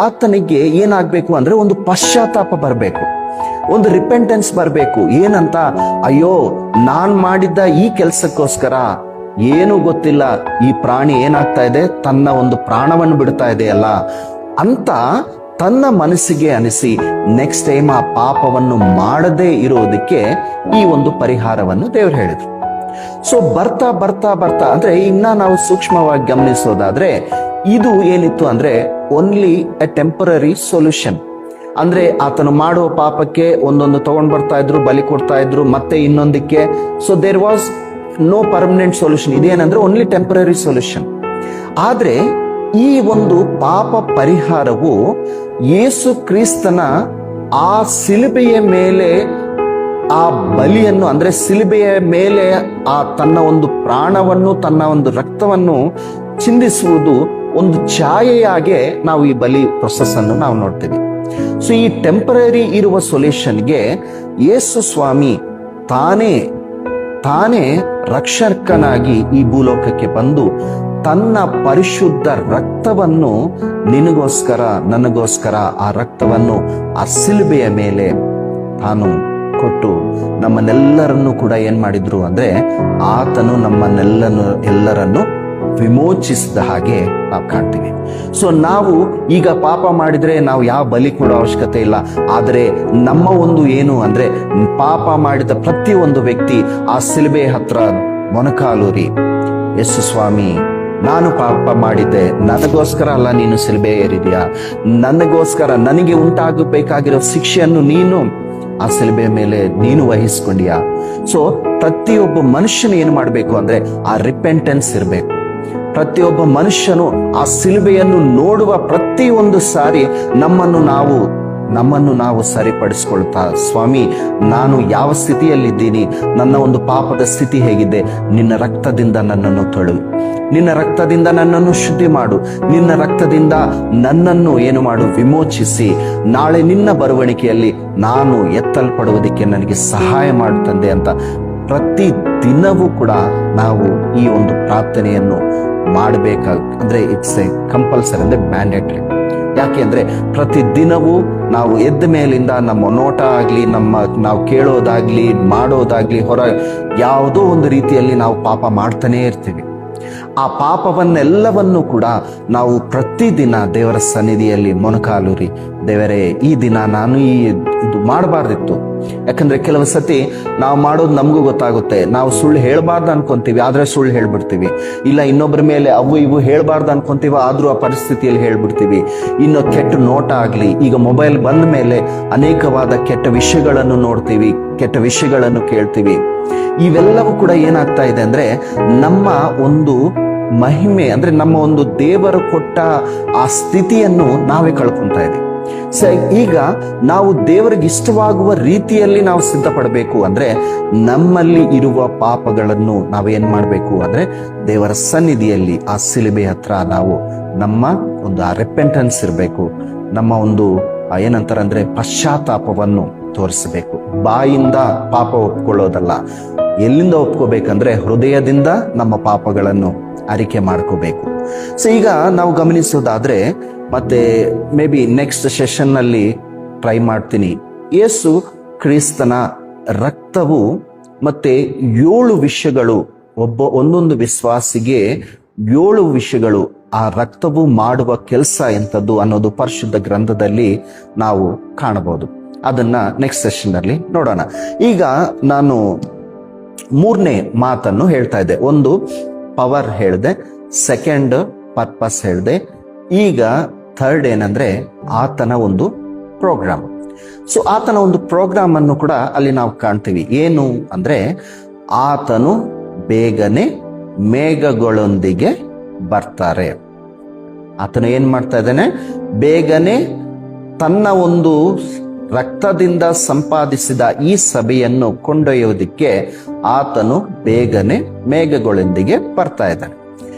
ಆತನಿಗೆ ಏನಾಗ್ಬೇಕು ಅಂದ್ರೆ ಒಂದು ಪಶ್ಚಾತ್ತಾಪ ಬರಬೇಕು, ಒಂದು ರಿಪೆಂಟೆನ್ಸ್ ಬರಬೇಕು. ಏನಂತ, ಅಯ್ಯೋ ನಾನ್ ಮಾಡಿದ್ದ ಈ ಕೆಲಸಕ್ಕೋಸ್ಕರ ಏನು ಗೊತ್ತಿಲ್ಲ, ಈ ಪ್ರಾಣಿ ಏನಾಗ್ತಾ ಇದೆ, ತನ್ನ ಒಂದು ಪ್ರಾಣವನ್ನು ಬಿಡ್ತಾ ಇದೆಯಲ್ಲ ಅಂತ ತನ್ನ ಮನಸ್ಸಿಗೆ ಅನಿಸಿ ನೆಕ್ಸ್ಟ್ ಟೈಮ್ ಆ ಪಾಪವನ್ನು ಮಾಡದೇ ಇರೋದಕ್ಕೆ ಈ ಒಂದು ಪರಿಹಾರವನ್ನು ದೇವರು ಹೇಳಿದ್ರು. ಸೊ ಬರ್ತಾ ಬರ್ತಾ ಬರ್ತಾ ಅಂದ್ರೆ ಇನ್ನ ನಾವು ಸೂಕ್ಷ್ಮವಾಗಿ ಗಮನಿಸೋದಾದ್ರೆ, ಇದು ಏನಿತ್ತು ಅಂದ್ರೆ ಓನ್ಲಿ ಎ ಟೆಂಪರರಿ ಸೊಲ್ಯೂಷನ್. ಅಂದ್ರೆ ಆತನು ಮಾಡುವ ಪಾಪಕ್ಕೆ ಒಂದೊಂದು ತಗೊಂಡ್ ಬರ್ತಾ ಇದ್ರು, ಬಲಿ ಕೊಡ್ತಾ ಇದ್ರು, ಮತ್ತೆ ಇನ್ನೊಂದಕ್ಕೆ. So there was no permanent solution. ಇದೇನಂದ್ರೆ ಓನ್ಲಿ ಟೆಂಪರರಿ ಸೊಲ್ಯೂಷನ್. ಆದ್ರೆ ಈ ಒಂದು ಪಾಪ ಪರಿಹಾರವು ಯೇಸು ಕ್ರಿಸ್ತನ ಆ ಸಿಲುಬೆಯ ಮೇಲೆ ಆ ಬಲಿಯನ್ನು, ಅಂದ್ರೆ ಸಿಲುಬೆಯ ಮೇಲೆ ಆ ತನ್ನ ಒಂದು ಪ್ರಾಣವನ್ನು, ತನ್ನ ಒಂದು ರಕ್ತವನ್ನು ಚಿಂದಿಸುವುದು ಒಂದು ಛಾಯೆಯಾಗೆ ನಾವು ಈ ಬಲಿ ಪ್ರೊಸೆಸ್ ಅನ್ನು ನಾವು ನೋಡ್ತೀವಿ. ಸೊ ಈ ಟೆಂಪರರಿ ಇರುವ ಸೊಲ್ಯೂಷನ್ಗೆ ಯೇಸು ಸ್ವಾಮಿ ತಾನೇ ರಕ್ಷಕನಾಗಿ ಈ ಭೂಲೋಕಕ್ಕೆ ಬಂದು ತನ್ನ ಪರಿಶುದ್ಧ ರಕ್ತವನ್ನು ನಿನಗೋಸ್ಕರ ನನಗೋಸ್ಕರ ಆ ರಕ್ತವನ್ನು ಆ ಸಿಲುಬೆಯ ಮೇಲೆ ತಾನು ಕೊಟ್ಟು ನಮ್ಮನ್ನೆಲ್ಲರನ್ನು ಕೂಡ ಏನ್ ಮಾಡಿದ್ರು ಅಂದ್ರೆ, ಆತನು ಎಲ್ಲರನ್ನು ವಿಮೋಚಿಸಿದ ಹಾಗೆ ನಾವು ಕಾಣ್ತೀವಿ. ಸೊ ನಾವು ಈಗ ಪಾಪ ಮಾಡಿದ್ರೆ ನಾವು ಯಾವ ಬಲಿ ಕೊಡೋ ಅವಶ್ಯಕತೆ ಇಲ್ಲ. ಆದರೆ ನಮ್ಮ ಒಂದು ಏನು ಅಂದ್ರೆ, ಪಾಪ ಮಾಡಿದ ಪ್ರತಿಯೊಂದು ವ್ಯಕ್ತಿ ಆ ಸಿಲುಬೆ ಹತ್ರ ಮೊಣಕಾಲೂರಿ, ಯೇಸು ಸ್ವಾಮಿ ನಾನು ಪಾಪ ಮಾಡಿದ್ದೆ, ನನಗೋಸ್ಕರ ಅಲ್ಲ ನೀನು ಸಿಲುಬೆ ಏರಿದ್ಯಾ, ನನಗೋಸ್ಕರ ನನಗೆ ಉಂಟಾಗಬೇಕಾಗಿರೋ ಶಿಕ್ಷೆಯನ್ನು ನೀನು ಆ ಸಿಲುಬೆ ಮೇಲೆ ನೀನು ವಹಿಸ್ಕೊಂಡ್ಯಾ. ಸೊ ಪ್ರತಿಯೊಬ್ಬ ಮನುಷ್ಯನು ಏನು ಮಾಡಬೇಕು ಅಂದ್ರೆ ಆ ರಿಪೆಂಟೆನ್ಸ್ ಇರಬೇಕು. ಪ್ರತಿಯೊಬ್ಬ ಮನುಷ್ಯನು ಆ ಸಿಲುಬೆಯನ್ನು ನೋಡುವ ಪ್ರತಿಯೊಂದು ಸಾರಿ ನಮ್ಮನ್ನು ನಾವು ಸರಿಪಡಿಸ್ಕೊಳ್ತಾ, ಸ್ವಾಮಿ ನಾನು ಯಾವ ಸ್ಥಿತಿಯಲ್ಲಿದ್ದೀನಿ, ನನ್ನ ಒಂದು ಪಾಪದ ಸ್ಥಿತಿ ಹೇಗಿದೆ, ನಿನ್ನ ರಕ್ತದಿಂದ ನನ್ನನ್ನು ತೊಳು, ನಿನ್ನ ರಕ್ತದಿಂದ ನನ್ನನ್ನು ಶುದ್ಧಿ ಮಾಡು, ನಿನ್ನ ರಕ್ತದಿಂದ ನನ್ನನ್ನು ಏನು ಮಾಡು, ವಿಮೋಚಿಸಿ ನಾಳೆ ನಿನ್ನ ಬರುವಣಿಕೆಯಲ್ಲಿ ನಾನು ಎತ್ತಲ್ಪಡುವುದಕ್ಕೆ ನನಗೆ ಸಹಾಯ ಮಾಡುತ್ತಂದೆ ಅಂತ ಪ್ರತಿ ದಿನವೂ ಕೂಡ ನಾವು ಈ ಒಂದು ಪ್ರಾರ್ಥನೆಯನ್ನು ಮಾಡಬೇಕಾದ್ರೆ ಇಟ್ಸ್ ಎ ಕಂಪಲ್ಸರಿ, ಅಂದ್ರೆ ಮ್ಯಾಂಡೇಟರಿ. ಯಾಕೆ ಅಂದ್ರೆ ಪ್ರತಿ ದಿನವೂ ನಾವು ಎದ್ದ ಮೇಲಿಂದ ನಮ್ಮ ನೋಟ ಆಗ್ಲಿ, ನಾವು ಕೇಳೋದಾಗ್ಲಿ, ಮಾಡೋದಾಗ್ಲಿ, ಯಾವುದೋ ಒಂದು ರೀತಿಯಲ್ಲಿ ನಾವು ಪಾಪ ಮಾಡ್ತಾನೇ ಇರ್ತೀವಿ. ಆ ಪಾಪವನ್ನೆಲ್ಲವನ್ನು ಕೂಡ ನಾವು ಪ್ರತಿದಿನ ದೇವರ ಸನ್ನಿಧಿಯಲ್ಲಿ ಮೊಣಕಾಲೂರಿ, ದೇವರೇ ಈ ದಿನ ನಾನು ಇದು ಮಾಡಬಾರ್ದಿತ್ತು. ಯಾಕಂದ್ರೆ ಕೆಲವು ಸತಿ ನಾವು ಮಾಡೋದು ನಮಗೂ ಗೊತ್ತಾಗುತ್ತೆ, ನಾವು ಸುಳ್ಳು ಹೇಳ್ಬಾರ್ದು ಅನ್ಕೊಂತೀವಿ, ಆದ್ರೆ ಸುಳ್ಳು ಹೇಳ್ಬಿಡ್ತೀವಿ. ಇಲ್ಲ ಇನ್ನೊಬ್ಬರ ಮೇಲೆ ಅವು ಇವು ಹೇಳ್ಬಾರ್ದು ಅನ್ಕೊಂತೀವಿ, ಆದ್ರೂ ಆ ಪರಿಸ್ಥಿತಿಯಲ್ಲಿ ಹೇಳ್ಬಿಡ್ತೀವಿ. ಇನ್ನು ಕೆಟ್ಟ ನೋಟ ಆಗ್ಲಿ, ಈಗ ಮೊಬೈಲ್ ಬಂದ ಮೇಲೆ ಅನೇಕವಾದ ಕೆಟ್ಟ ವಿಷಯಗಳನ್ನು ನೋಡ್ತೀವಿ, ಕೆಟ್ಟ ವಿಷಯಗಳನ್ನು ಕೇಳ್ತೀವಿ. ಇವೆಲ್ಲವೂ ಕೂಡ ಏನಾಗ್ತಾ ಇದೆ ಅಂದ್ರೆ ನಮ್ಮ ಒಂದು ಮಹಿಮೆ, ಅಂದ್ರೆ ನಮ್ಮ ಒಂದು ದೇವರು ಕೊಟ್ಟ ಆ ಸ್ಥಿತಿಯನ್ನು ನಾವೇ ಕಳ್ಕೊಂತಾ ಇದ್ದೀವಿ. ಈಗ ನಾವು ದೇವರಿಗೆ ಇಷ್ಟವಾಗುವ ರೀತಿಯಲ್ಲಿ ನಾವು ಸಿದ್ಧಪಡಬೇಕು ಅಂದ್ರೆ ನಮ್ಮಲ್ಲಿ ಇರುವ ಪಾಪಗಳನ್ನು ನಾವೇನ್ ಮಾಡಬೇಕು ಅಂದ್ರೆ ದೇವರ ಸನ್ನಿಧಿಯಲ್ಲಿ ಆ ಸಿಲುಬೆ ಹತ್ರ ನಾವು ನಮ್ಮ ಒಂದು ಆ ರೆಪೆಂಟೆನ್ಸ್ ಇರಬೇಕು, ನಮ್ಮ ಒಂದು ಏನಂತಾರಂದ್ರೆ ಪಶ್ಚಾತ್ತಾಪವನ್ನು ತೋರಿಸಬೇಕು. ಬಾಯಿಂದ ಪಾಪ ಒಪ್ಕೊಳ್ಳೋದಲ್ಲ, ಎಲ್ಲಿಂದ ಒಪ್ಕೋಬೇಕಂದ್ರೆ ಹೃದಯದಿಂದ ನಮ್ಮ ಪಾಪಗಳನ್ನು ಅರಿಕೆ ಮಾಡ್ಕೋಬೇಕು. ಸೊ ಈಗ ನಾವು ಗಮನಿಸೋದಾದ್ರೆ, ಮತ್ತೆ ಮೇ ಬಿ ನೆಕ್ಸ್ಟ್ ಸೆಷನ್ ನಲ್ಲಿ ಟ್ರೈ ಮಾಡ್ತೀನಿ. ಯೇಸು ಕ್ರಿಸ್ತನ ರಕ್ತವು ಮತ್ತೆ 7 ವಿಷಯಗಳು, ಒಂದೊಂದು ವಿಶ್ವಾಸಿಗೆ 7 ವಿಷಯಗಳು, ಆ ರಕ್ತವು ಮಾಡುವ ಕೆಲಸ ಎಂಥದ್ದು ಅನ್ನೋದು ಪರಿಶುದ್ಧ ಗ್ರಂಥದಲ್ಲಿ ನಾವು ಕಾಣಬಹುದು. ಅದನ್ನ ನೆಕ್ಸ್ಟ್ ಸೆಷನ್ ಅಲ್ಲಿ ನೋಡೋಣ. ಈಗ ನಾನು 3ನೇ ಮಾತನ್ನು ಹೇಳ್ತಾ ಇದ್ದೆ. ಒಂದು ಪವರ್ ಹೇಳಿದೆ, ಸೆಕೆಂಡ್ ಪರ್ಪಸ್ ಹೇಳಿದೆ, ಈಗ ಥರ್ಡ್ ಏನಂದ್ರೆ ಆತನ ಒಂದು ಪ್ರೋಗ್ರಾಮ್. ಸೊ ಆತನ ಒಂದು ಪ್ರೋಗ್ರಾಮ್ ಅನ್ನು ಕೂಡ ಅಲ್ಲಿ ನಾವು ಕಾಣ್ತೀವಿ. ಏನು ಅಂದ್ರೆ, ಆತನು ಬೇಗನೆ ಮೇಘಗಳೊಂದಿಗೆ ಬರ್ತಾರೆ. ಆತನು ಏನ್ ಮಾಡ್ತಾ ಇದ್ದಾನೆ? ಬೇಗನೆ ತನ್ನ ಒಂದು ರಕ್ತದಿಂದ ಸಂಪಾದಿಸಿದ ಈ ಸಭೆಯನ್ನು ಕೊಂಡೊಯ್ಯೋದಿಕ್ಕೆ ಆತನು ಬೇಗನೆ ಮೇಘಗಳೊಂದಿಗೆ ಬರ್ತಾ ಇದ್ದಾನೆ.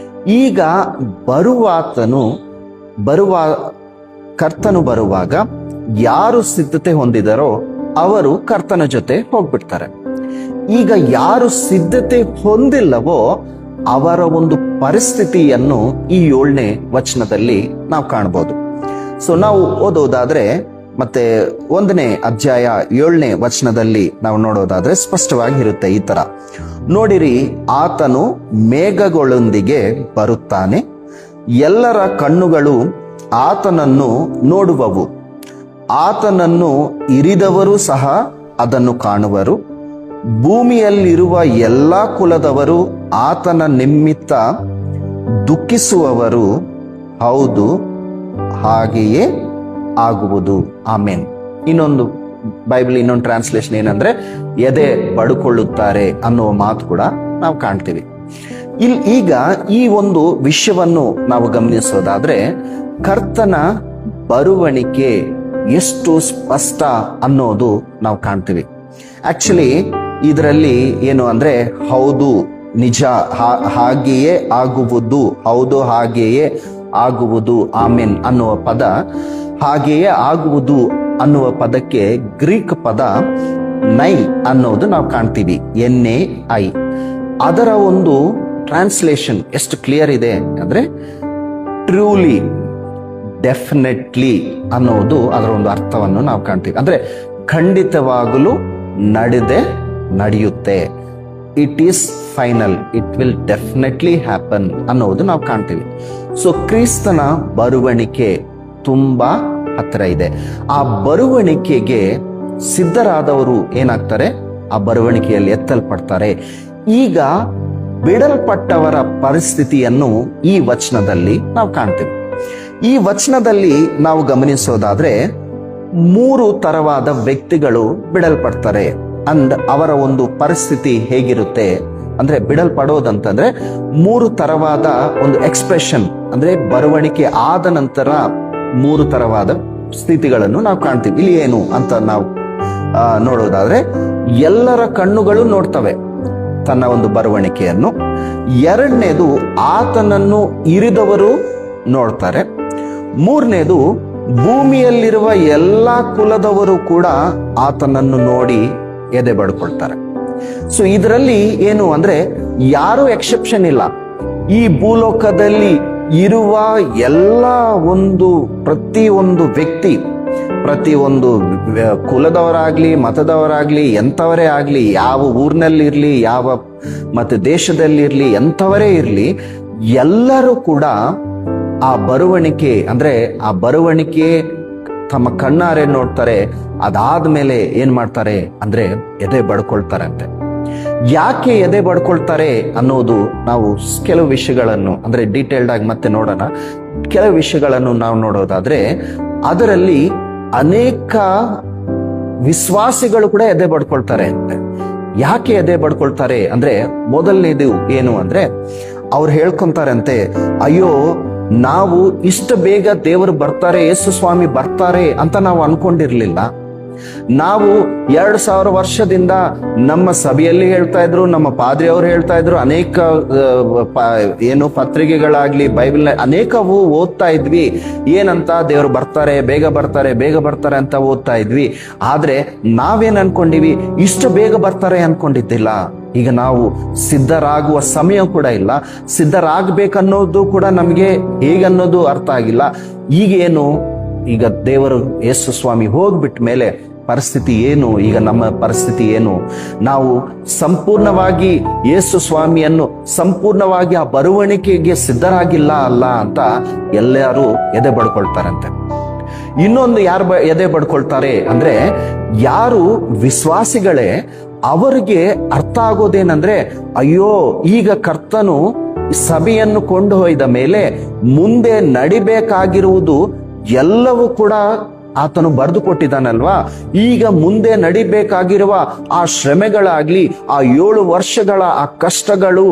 ಈಗ ಕರ್ತನು ಬರುವಾಗ ಯಾರು ಸಿದ್ಧತೆ ಹೊಂದಿದರೋ ಅವರು ಕರ್ತನ ಜೊತೆ ಹೋಗ್ಬಿಡ್ತಾರೆ. ಈಗ ಯಾರು ಸಿದ್ಧತೆ ಹೊಂದಿಲ್ಲವೋ ಅವರ ಒಂದು ಪರಿಸ್ಥಿತಿಯನ್ನು ಈ 7ನೇ ವಚನದಲ್ಲಿ ನಾವು ಕಾಣಬಹುದು. ಸೊ ನಾವು ಓದೋದಾದ್ರೆ, ಮತ್ತೆ 1ನೇ ಅಧ್ಯಾಯ 7ನೇ ವಚನದಲ್ಲಿ ನಾವು ನೋಡೋದಾದ್ರೆ ಸ್ಪಷ್ಟವಾಗಿರುತ್ತೆ ಈ ತರ: ನೋಡಿರಿ, ಆತನು ಮೇಘಗಳೊಂದಿಗೆ ಬರುತ್ತಾನೆ, ಎಲ್ಲರ ಕಣ್ಣುಗಳು ಆತನನ್ನು ನೋಡುವವು, ಆತನನ್ನು ಇರಿದವರು ಸಹ ಅದನ್ನು ಕಾಣುವರು, ಭೂಮಿಯಲ್ಲಿರುವ ಎಲ್ಲಾ ಕುಲದವರು ಆತನ ನಿಮಿತ್ತ ದುಃಖಿಸುವವರು, ಹೌದು ಹಾಗೆಯೇ ಆಗುವುದು. ಆಮೇನ್. ಇನ್ನೊಂದು ಟ್ರಾನ್ಸ್ಲೇಷನ್ ಏನಂದ್ರೆ, ಎದೆ ಬಡುಕೊಳ್ಳುತ್ತಾರೆ ಅನ್ನುವ ಮಾತು ಕೂಡ ನಾವು ಕಾಣ್ತೀವಿ. ಈಗ ಈ ಒಂದು ವಿಷಯವನ್ನು ನಾವು ಗಮನಿಸೋದಾದ್ರೆ, ಕರ್ತನ ಬರುವಣಿಗೆ ಎಷ್ಟು ಸ್ಪಷ್ಟ ಅನ್ನೋದು ನಾವು ಕಾಣ್ತೀವಿ. ಆಕ್ಚುಲಿ ಇದರಲ್ಲಿ ಏನು ಅಂದ್ರೆ, ಹೌದು ನಿಜ, ಹಾಗೆಯೇ ಆಗುವುದು, ಹೌದು ಹಾಗೆಯೇ ಆಗುವುದು, ಆಮೆನ್ ಅನ್ನುವ ಪದ, ಹಾಗೆಯೇ ಆಗುವುದು ಅನ್ನುವ ಪದಕ್ಕೆ ಗ್ರೀಕ್ ಪದ ನೈ ಅನ್ನೋದು ನಾವು ಕಾಣ್ತೀವಿ, NAI. ಅದರ ಒಂದು ಟ್ರಾನ್ಸ್ಲೇಷನ್ ಎಷ್ಟು ಕ್ಲಿಯರ್ ಇದೆ ಅಂದ್ರೆ, ಟ್ರೂಲಿ, ಡೆಫಿನೆಟ್ಲಿ ಅನ್ನೋದು ಅದರ ಒಂದು ಅರ್ಥವನ್ನು ನಾವು ಕಾಣ್ತೀವಿ. ಅಂದ್ರೆ ಖಂಡಿತವಾಗಲೂ ನಡೆಯುತ್ತೆ, it is final, it will definitely happen ಅನ್ನೋದು ನಾವು ಕಾಣ್ತೀವಿ. ಸೊ ಕ್ರಿಸ್ತನ ಬರುವಣಿಕೆ ತುಂಬಾ ಹತ್ತಿರ ಇದೆ. ಆ ಬರುವಣಿಕೆಗೆ ಸಿದ್ಧರಾದವರು ಏನಾಗ್ತಾರೆ? ಆ ಬರುವಣಿಕೆಯಲ್ಲಿ ಎತ್ತಲ್ಪಡ್ತಾರೆ. ಈಗ ಬಿಡಲ್ಪಟ್ಟವರ ಪರಿಸ್ಥಿತಿಯನ್ನು ಈ ವಚನದಲ್ಲಿ ನಾವು ಕಾಣ್ತೀವಿ. ಈ ವಚನದಲ್ಲಿ ನಾವು ಗಮನಿಸೋದಾದ್ರೆ 3 ತರವಾದ ವ್ಯಕ್ತಿಗಳು ಬಿಡಲ್ಪಡ್ತಾರೆ. ಅವರ ಒಂದು ಪರಿಸ್ಥಿತಿ ಹೇಗಿರುತ್ತೆ ಅಂದ್ರೆ, ಬಿಡಲ್ಪಡೋದಂತಂದ್ರೆ 3 ತರವಾದ ಒಂದು ಎಕ್ಸ್ಪ್ರೆಷನ್, ಅಂದ್ರೆ ಬರುವಣಿಕೆ ಆದ ನಂತರ 3 ತರವಾದ ಸ್ಥಿತಿಗಳನ್ನು ನಾವು ಕಾಣ್ತೀವಿ. ಇಲ್ಲಿ ಏನು ಅಂತ ನಾವು ನೋಡೋದಾದ್ರೆ, ಎಲ್ಲರ ಕಣ್ಣುಗಳು ನೋಡ್ತವೆ ತನ್ನ ಒಂದು ಬರುವಣಿಕೆಯನ್ನು. 2ನೇದು, ಆತನನ್ನು ಇರಿದವರು ನೋಡ್ತಾರೆ. 3ನೇದು, ಭೂಮಿಯಲ್ಲಿರುವ ಎಲ್ಲಾ ಕುಲದವರು ಕೂಡ ಆತನನ್ನು ನೋಡಿ ಎದೆ ಬಡ್ಕೊಳ್ತಾರೆ. ಸೊ ಇದರಲ್ಲಿ ಏನು ಅಂದ್ರೆ, ಯಾರು ಎಕ್ಸೆಪ್ಷನ್ ಇಲ್ಲ. ಈ ಭೂಲೋಕದಲ್ಲಿ ಇರುವ ಎಲ್ಲ ಪ್ರತಿಯೊಂದು ವ್ಯಕ್ತಿ, ಪ್ರತಿಯೊಂದು ಕುಲದವರಾಗ್ಲಿ, ಮತದವರಾಗ್ಲಿ, ಎಂಥವರೇ ಆಗ್ಲಿ, ಯಾವ ಊರಿನಲ್ಲಿರ್ಲಿ, ಯಾವ ಮತ್ತೆ ದೇಶದಲ್ಲಿರ್ಲಿ, ಎಂಥವರೇ ಇರ್ಲಿ, ಎಲ್ಲರೂ ಕೂಡ ಆ ಬರುವಣಿಕೆ ತಮ್ಮ ಕಣ್ಣಾರೆ ನೋಡ್ತಾರೆ. ಅದಾದ್ಮೇಲೆ ಏನ್ ಮಾಡ್ತಾರೆ ಅಂದ್ರೆ, ಎದೆ ಬಡ್ಕೊಳ್ತಾರಂತೆ. ಯಾಕೆ ಎದೆ ಬಡ್ಕೊಳ್ತಾರೆ ಅನ್ನೋದು ನಾವು ಕೆಲವು ವಿಷಯಗಳನ್ನು, ಅಂದ್ರೆ ಡೀಟೇಲ್ಡ್ ಆಗಿ ಮತ್ತೆ ನೋಡೋಣ. ಕೆಲವು ವಿಷಯಗಳನ್ನು ನಾವು ನೋಡೋದಾದ್ರೆ, ಅದರಲ್ಲಿ ಅನೇಕ ವಿಶ್ವಾಸಿಗಳು ಕೂಡ ಎದೆ ಬಡ್ಕೊಳ್ತಾರೆ ಅಂತೆ. ಯಾಕೆ ಎದೆ ಬಡ್ಕೊಳ್ತಾರೆ ಅಂದ್ರೆ, ಮೊದಲನೇದು ಏನು ಅಂದ್ರೆ, ಅವ್ರು ಹೇಳ್ಕೊಂತಾರಂತೆ, ಅಯ್ಯೋ ನಾವು ಇಷ್ಟು ಬೇಗ ದೇವರು ಬರ್ತಾರೆ, ಯೇಸು ಸ್ವಾಮಿ ಬರ್ತಾರೆ ಅಂತ ನಾವು ಅನ್ಕೊಂಡಿರ್ಲಿಲ್ಲ. ನಾವು 2000 ವರ್ಷದಿಂದ ನಮ್ಮ ಸಭೆಯಲ್ಲಿ ಹೇಳ್ತಾ ಇದ್ರು, ನಮ್ಮ ಪಾದ್ರಿಯವರು ಹೇಳ್ತಾ ಇದ್ರು, ಅನೇಕ ಏನು ಪತ್ರಿಕೆಗಳಾಗ್ಲಿ ಬೈಬಲ್ ಅನೇಕವು ಓದ್ತಾ ಇದ್ವಿ. ಏನಂತ? ದೇವರು ಬರ್ತಾರೆ, ಬೇಗ ಬರ್ತಾರೆ, ಬೇಗ ಬರ್ತಾರೆ ಅಂತ ಓದ್ತಾ ಇದ್ವಿ. ಆದ್ರೆ ನಾವೇನ್ ಅನ್ಕೊಂಡಿವಿ? ಇಷ್ಟು ಬೇಗ ಬರ್ತಾರೆ ಅನ್ಕೊಂಡಿದ್ದಿಲ್ಲ. ಈಗ ನಾವು ಸಿದ್ಧರಾಗುವ ಸಮಯ ಕೂಡ ಇಲ್ಲ, ಸಿದ್ಧರಾಗಬೇಕನ್ನೋದು ಕೂಡ ನಮಗೆ ಹೇಗನ್ನೋದು ಅರ್ಥ ಆಗಿಲ್ಲ. ಈಗೇನು? ಈಗ ದೇವರು ಯೇಸು ಸ್ವಾಮಿ ಹೋಗ್ಬಿಟ್ಟ ಮೇಲೆ ಪರಿಸ್ಥಿತಿ ಏನು? ಈಗ ನಮ್ಮ ಪರಿಸ್ಥಿತಿ ಏನು? ನಾವು ಸಂಪೂರ್ಣವಾಗಿ ಯೇಸು ಸ್ವಾಮಿಯನ್ನು ಸಂಪೂರ್ಣವಾಗಿ ಆ ಬರುವಣಿಕೆಗೆ ಸಿದ್ಧರಾಗಿಲ್ಲ ಅಲ್ಲ ಅಂತ ಎಲ್ಲರೂ ಎದೆ ಬಡ್ಕೊಳ್ತಾರಂತೆ. ಇನ್ನೊಂದು ಯಾರು ಎದೆ ಬಡ್ಕೊಳ್ತಾರೆ ಅಂದ್ರೆ, ಯಾರು ವಿಶ್ವಾಸಿಗಳೇ ಅವರಿಗೆ ಅರ್ಥ ಆಗೋದೇನಂದ್ರೆ, ಅಯ್ಯೋ ಈಗ ಕರ್ತನು ಸಭೆಯನ್ನು ಕೊಂಡು ಒಯ್ದ ಮೇಲೆ ಮುಂದೆ ನಡಿಬೇಕಾಗಿರುವುದು ಎಲ್ಲವೂ ಕೂಡ ಆತನು ಬರೆದು ಕೊಟ್ಟಿದ್ದಾನಲ್ವಾ. ಈಗ ಮುಂದೆ ನಡಿಬೇಕಾಗಿರುವ ಆ ಶ್ರಮೆಗಳಾಗ್ಲಿ, ಆ 7 ವರ್ಷಗಳ ಆ ಕಷ್ಟಗಳು,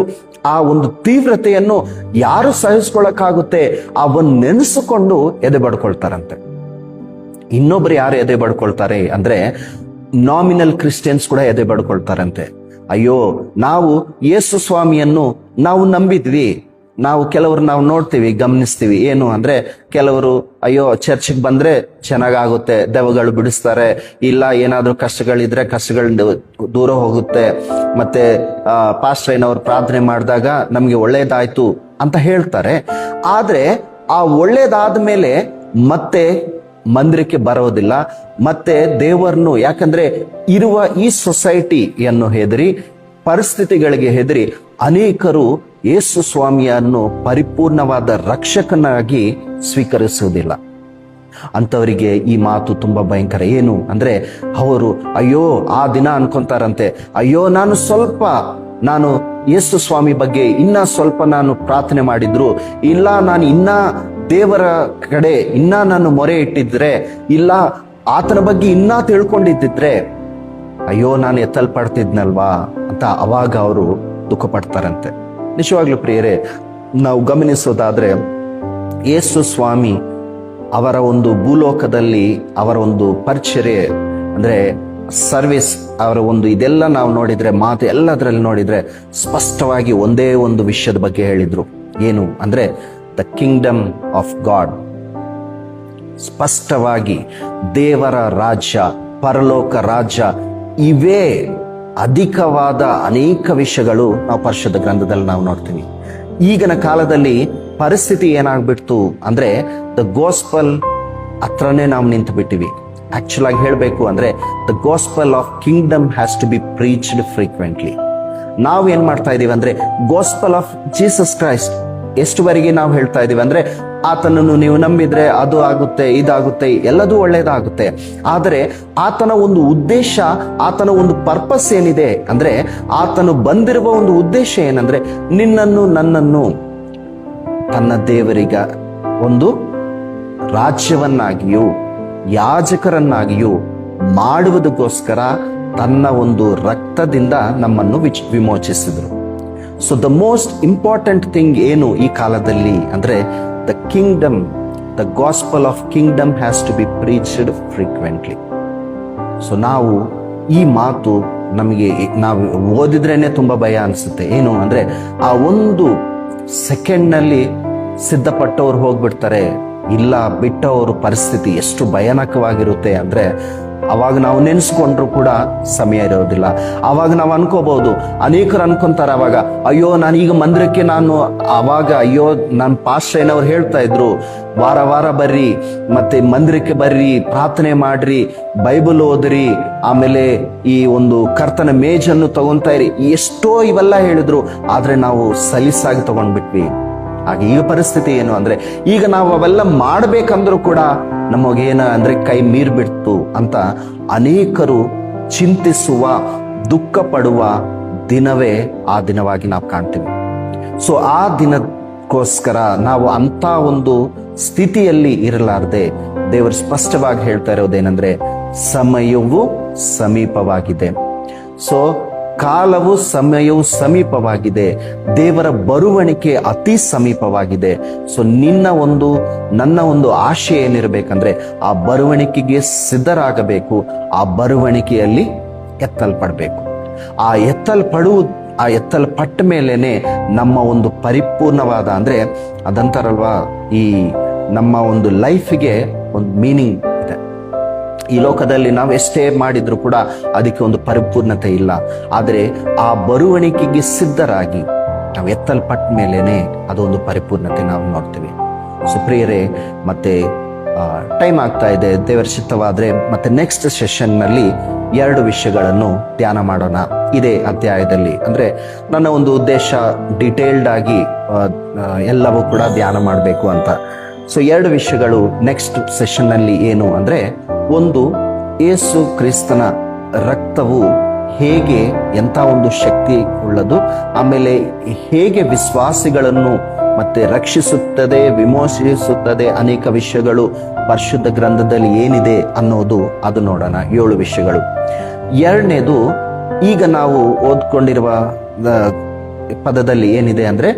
ಆ ಒಂದು ತೀವ್ರತೆಯನ್ನು ಯಾರು ಸಹಿಸ್ಕೊಳ್ಳಕ್ಕಾಗುತ್ತೆ? ಅವನ್ನ ನೆನೆಸಿಕೊಂಡು ಎದೆ ಬಡ್ಕೊಳ್ತಾರಂತೆ. ಇನ್ನೊಬ್ರು ಯಾರು ಎದೆ ಬಡ್ಕೊಳ್ತಾರೆ ಅಂದ್ರೆ, ನಾಮಿನಲ್ ಕ್ರಿಶ್ಚಿಯನ್ಸ್ ಕೂಡ ಎದೆ ಬಡ್ಕೊಳ್ತಾರಂತೆ. ಅಯ್ಯೋ ನಾವು ಯೇಸು ಸ್ವಾಮಿಯನ್ನು ನಾವು ನಂಬಿದ್ವಿ. ಕೆಲವರು ನಾವು ನೋಡ್ತೀವಿ, ಗಮನಿಸ್ತೀವಿ. ಏನು ಅಂದ್ರೆ, ಕೆಲವರು ಅಯ್ಯೋ ಚರ್ಚ್ಗೆ ಬಂದ್ರೆ ಚೆನ್ನಾಗಾಗುತ್ತೆ, ದೆವ್ವಗಳು ಬಿಡಿಸ್ತಾರೆ, ಇಲ್ಲ ಏನಾದ್ರೂ ಕಷ್ಟಗಳಿದ್ರೆ ಕಷ್ಟಗಳು ದೂರ ಹೋಗುತ್ತೆ, ಮತ್ತೆ ಪಾಸ್ಟ್ರೈನವ್ರು ಪ್ರಾರ್ಥನೆ ಮಾಡಿದಾಗ ನಮ್ಗೆ ಒಳ್ಳೇದಾಯ್ತು ಅಂತ ಹೇಳ್ತಾರೆ. ಆದ್ರೆ ಆ ಒಳ್ಳೇದಾದ್ಮೇಲೆ ಮತ್ತೆ ಮಂದಿರಕ್ಕೆ ಬರೋದಿಲ್ಲ, ಮತ್ತೆ ದೇವರನ್ನು, ಯಾಕಂದ್ರೆ ಇರುವ ಈ ಸೊಸೈಟಿಯನ್ನು ಹೆದರಿ, ಪರಿಸ್ಥಿತಿಗಳಿಗೆ ಹೆದರಿ ಅನೇಕರು ಯೇಸು ಸ್ವಾಮಿಯನ್ನು ಪರಿಪೂರ್ಣವಾದ ರಕ್ಷಕನಾಗಿ ಸ್ವೀಕರಿಸುವುದಿಲ್ಲ. ಅಂತವರಿಗೆ ಈ ಮಾತು ತುಂಬಾ ಭಯಂಕರ. ಏನು ಅಂದ್ರೆ, ಅವರು ಅಯ್ಯೋ ಆ ದಿನ ಅನ್ಕೊಂತಾರಂತೆ, ಅಯ್ಯೋ ನಾನು ಯೇಸು ಸ್ವಾಮಿ ಬಗ್ಗೆ ಇನ್ನ ಸ್ವಲ್ಪ ನಾನು ಪ್ರಾರ್ಥನೆ ಮಾಡಿದ್ರು, ಇಲ್ಲ ನಾನು ಇನ್ನ ದೇವರ ಕಡೆ ಇನ್ನ ನಾನು ಮೊರೆ ಇಟ್ಟಿದ್ರೆ, ಇಲ್ಲ ಆತನ ಬಗ್ಗೆ ಇನ್ನ ತಿಳ್ಕೊಂಡಿದ್ದಿದ್ರೆ ಅಯ್ಯೋ ನಾನು ಎತ್ತಲ್ಪಡ್ತಿದ್ನಲ್ವಾ ಅಂತ ಅವಾಗ ಅವರು ದುಃಖ ಪಡ್ತಾರಂತೆ. ನಿಜವಾಗ್ಲೂ ಪ್ರಿಯರೇ, ನಾವು ಗಮನಿಸೋದಾದ್ರೆ ಯೇಸು ಸ್ವಾಮಿ ಅವರ ಒಂದು ಭೂಲೋಕದಲ್ಲಿ ಅವರ ಒಂದು ಪರಿಚರ್ಯೆ ಅಂದ್ರೆ ಸರ್ವಿಸ್, ಅವರ ಒಂದು ಇದೆಲ್ಲ ನಾವು ನೋಡಿದ್ರೆ, ಮಾತು ಎಲ್ಲದರಲ್ಲಿ ನೋಡಿದ್ರೆ ಸ್ಪಷ್ಟವಾಗಿ ಒಂದೇ ಒಂದು ವಿಷಯದ ಬಗ್ಗೆ ಹೇಳಿದ್ರು. ಏನು ಅಂದ್ರೆ, ದ ಕಿಂಗ್ಡಮ್ ಆಫ್ ಗಾಡ್. ಸ್ಪಷ್ಟವಾಗಿ ದೇವರ ರಾಜ್ಯ, ಪರಲೋಕ ರಾಜ್ಯ, ಇವೇ ಅಧಿಕವಾದ ಅನೇಕ ವಿಷಯಗಳು ನಾವು ಪರಿಶುದ್ಧ ಗ್ರಂಥದಲ್ಲಿ ನಾವು ನೋಡ್ತೀವಿ. ಈಗಿನ ಕಾಲದಲ್ಲಿ ಪರಿಸ್ಥಿತಿ ಏನಾಗ್ಬಿಡ್ತು ಅಂದ್ರೆ, ದ ಗೋಸ್ಪಲ್ ಹತ್ರನೇ ನಾವು ನಿಂತು ಬಿಟ್ಟಿವಿ. ಆಕ್ಚುಲ್ ಆಗಿ ಹೇಳಬೇಕು ಅಂದ್ರೆ, the gospel of kingdom has to be preached frequently. ನಾವು ಏನ್ ಮಾಡ್ತಾ ಇದೀವಿ ಅಂದ್ರೆ, ಗೋಸ್ಪಲ್ ಆಫ್ ಜೀಸಸ್ ಕ್ರೈಸ್ಟ್ ಎಷ್ಟುವರೆಗೆ ನಾವು ಹೇಳ್ತಾ ಇದೀವಿ ಅಂದ್ರೆ, ಆತನನ್ನು ನೀವು ನಂಬಿದ್ರೆ ಅದು ಆಗುತ್ತೆ, ಇದಾಗುತ್ತೆ, ಎಲ್ಲದೂ ಒಳ್ಳೇದಾಗುತ್ತೆ. ಆದರೆ ಆತನ ಒಂದು ಉದ್ದೇಶ, ಆತನ ಒಂದು ಪರ್ಪಸ್ ಏನಿದೆ ಅಂದ್ರೆ, ಆತನು ಬಂದಿರುವ ಒಂದು ಉದ್ದೇಶ ಏನಂದ್ರೆ, ನಿನ್ನನ್ನು ನನ್ನನ್ನು ತನ್ನ ದೇವರಿಗ ಒಂದು ರಾಜ್ಯವನ್ನಾಗಿಯೂ ಯಾಜಕರನ್ನಾಗಿಯೂ ಮಾಡುವುದಕ್ಕೋಸ್ಕರ ತನ್ನ ಒಂದು ರಕ್ತದಿಂದ ನಮ್ಮನ್ನು ವಿಮೋಚಿಸಿದ್ರು. So the most important thing ಏನು ಈ ಕಾಲದಲ್ಲಿ ಅಂದ್ರೆ, the kingdom, the gospel of kingdom has to be preached frequently. So ನಾವು ಈ ಮಾತು ನಮಗೆ ನಾವು ಓದಿದ್ರೇನೆ ತುಂಬಾ ಭಯ ಅನಿಸುತ್ತೆ. ಏನು ಅಂದ್ರೆ, ಆ ಒಂದು ಸೆಕೆಂಡ್ನಲ್ಲಿ ಸಿದ್ಧಪಟ್ಟವ್ರು ಹೋಗ್ಬಿಡ್ತಾರೆ, ಇಲ್ಲ ಬಿಟ್ಟವರು ಪರಿಸ್ಥಿತಿ ಎಷ್ಟು ಭಯಾನಕವಾಗಿರುತ್ತೆ ಅಂದ್ರೆ, ಅವಾಗ ನಾವು ನೆನೆಸ್ಕೊಂಡ್ರು ಕೂಡ ಸಮಯ ಇರೋದಿಲ್ಲ. ಅವಾಗ ನಾವು ಅನ್ಕೋಬಹುದು, ಅನೇಕರು ಅನ್ಕೊಂತಾರೆ ಅವಾಗ, ಅಯ್ಯೋ ನಾನು ಈಗ ಮಂದಿರಕ್ಕೆ ಅವಾಗ ಅಯ್ಯೋ ನನ್ನ ಪಾಸ್ಟ್ರೈನವ್ರು ಹೇಳ್ತಾ ಇದ್ರು, ವಾರ ವಾರ ಬರ್ರಿ, ಮತ್ತೆ ಮಂದಿರಕ್ಕೆ ಬರ್ರಿ, ಪ್ರಾರ್ಥನೆ ಮಾಡ್ರಿ, ಬೈಬಲ್ ಓದ್ರಿ, ಆಮೇಲೆ ಈ ಒಂದು ಕರ್ತನ ಮೇಜನ್ನು ತಗೊಂತಾ ಇರಿ, ಎಷ್ಟೋ ಇವೆಲ್ಲ ಹೇಳಿದ್ರು. ಆದ್ರೆ ನಾವು ಸಲೀಸಾಗಿ ತಗೊಂಡ್ಬಿಟ್ವಿ. ಹಾಗೆ ಈಗ ಪರಿಸ್ಥಿತಿ ಏನು ಅಂದ್ರೆ, ಈಗ ನಾವು ಅವೆಲ್ಲ ಮಾಡ್ಬೇಕಂದ್ರೂ ಕೂಡ ನಮಗೇನ ಅಂದ್ರೆ ಕೈ ಮೀರ್ಬಿಡ್ತು ಅಂತ ಅನೇಕರು ಚಿಂತಿಸುವ, ದುಃಖ ಪಡುವ ದಿನವೇ ಆ ದಿನವಾಗಿ ನಾವು ಕಾಣ್ತೀವಿ. ಸೊ ಆ ದಿನಕ್ಕೋಸ್ಕರ ನಾವು ಅಂತ ಒಂದು ಸ್ಥಿತಿಯಲ್ಲಿ ಇರಲಾರ್ದೆ, ದೇವರು ಸ್ಪಷ್ಟವಾಗಿ ಹೇಳ್ತಾ ಇರೋದೇನೆಂದ್ರೆ, ಸಮಯವು ಸಮೀಪವಾಗಿದೆ. ಸೊ ಕಾಲವು ಸಮಯವು ಸಮೀಪವಾಗಿದೆ, ದೇವರ ಬರುವಣಿಕೆ ಅತಿ ಸಮೀಪವಾಗಿದೆ. ಸೊ ನನ್ನ ಒಂದು ಆಶೆ ಏನಿರಬೇಕಂದ್ರೆ ಆ ಬರುವಣಿಕೆಗೆ ಸಿದ್ಧರಾಗಬೇಕು, ಆ ಬರುವಣಿಕೆಯಲ್ಲಿ ಎತ್ತಲ್ಪಡಬೇಕು. ಆ ಎತ್ತಲ್ಪಟ್ಟ ಮೇಲೇನೆ ನಮ್ಮ ಒಂದು ಪರಿಪೂರ್ಣವಾದ, ಅಂದ್ರೆ ಅದಂತಾರಲ್ವಾ, ಈ ನಮ್ಮ ಒಂದು ಲೈಫಿಗೆ ಒಂದು ಮೀನಿಂಗ್ ಇದೆ. ಈ ಲೋಕದಲ್ಲಿ ನಾವು ಎಷ್ಟೇ ಮಾಡಿದ್ರು ಕೂಡ ಅದಕ್ಕೆ ಒಂದು ಪರಿಪೂರ್ಣತೆ ಇಲ್ಲ. ಆದರೆ ಆ ಬರುವಣಿಕೆಗೆ ಸಿದ್ಧರಾಗಿ ನಾವು ಎತ್ತಲ್ಪಟ್ಟ ಮೇಲೇನೆ ಅದೊಂದು ಪರಿಪೂರ್ಣತೆ ನಾವು ನೋಡ್ತೀವಿ. ಸುಪ್ರಿಯರೇ, ಮತ್ತೆ ಟೈಮ್ ಆಗ್ತಾ ಇದೆ. ದೇವರ ಚಿತ್ತವಾದ್ರೆ ಮತ್ತೆ ನೆಕ್ಸ್ಟ್ ಸೆಷನ್ ನಲ್ಲಿ 2 ವಿಷಯಗಳನ್ನು ಧ್ಯಾನ ಮಾಡೋಣ ಇದೇ ಅಧ್ಯಾಯದಲ್ಲಿ. ಅಂದ್ರೆ ನನ್ನ ಒಂದು ಉದ್ದೇಶ ಡೀಟೇಲ್ಡ್ ಆಗಿ ಎಲ್ಲವೂ ಕೂಡ ಧ್ಯಾನ ಮಾಡಬೇಕು ಅಂತ. ಸೊ 2 ವಿಷಯಗಳು ನೆಕ್ಸ್ಟ್ ಸೆಷನ್ ನಲ್ಲಿ ಏನು ಅಂದ್ರೆ, ಒಂದು, ಯೇಸು ಕ್ರಿಸ್ತನ ರಕ್ತವು ಹೇಗೆ ಎಂಥ ಒಂದು ಶಕ್ತಿ ಉಳ್ಳದು, ಆಮೇಲೆ ಹೇಗೆ ವಿಶ್ವಾಸಿಗಳನ್ನು ಮತ್ತೆ ರಕ್ಷಿಸುತ್ತದೆ, ವಿಮೋಚಿಸುತ್ತದೆ, ಅನೇಕ ವಿಷಯಗಳು ಪರಿಶುದ್ಧ ಗ್ರಂಥದಲ್ಲಿ ಏನಿದೆ ಅನ್ನೋದು ಅದು ನೋಡೋಣ. 7 ವಿಷಯಗಳು. 2ನೇದು, ಈಗ ನಾವು ಓದ್ಕೊಂಡಿರುವ ಪದದಲ್ಲಿ ಏನಿದೆ ಅಂದ್ರೆ,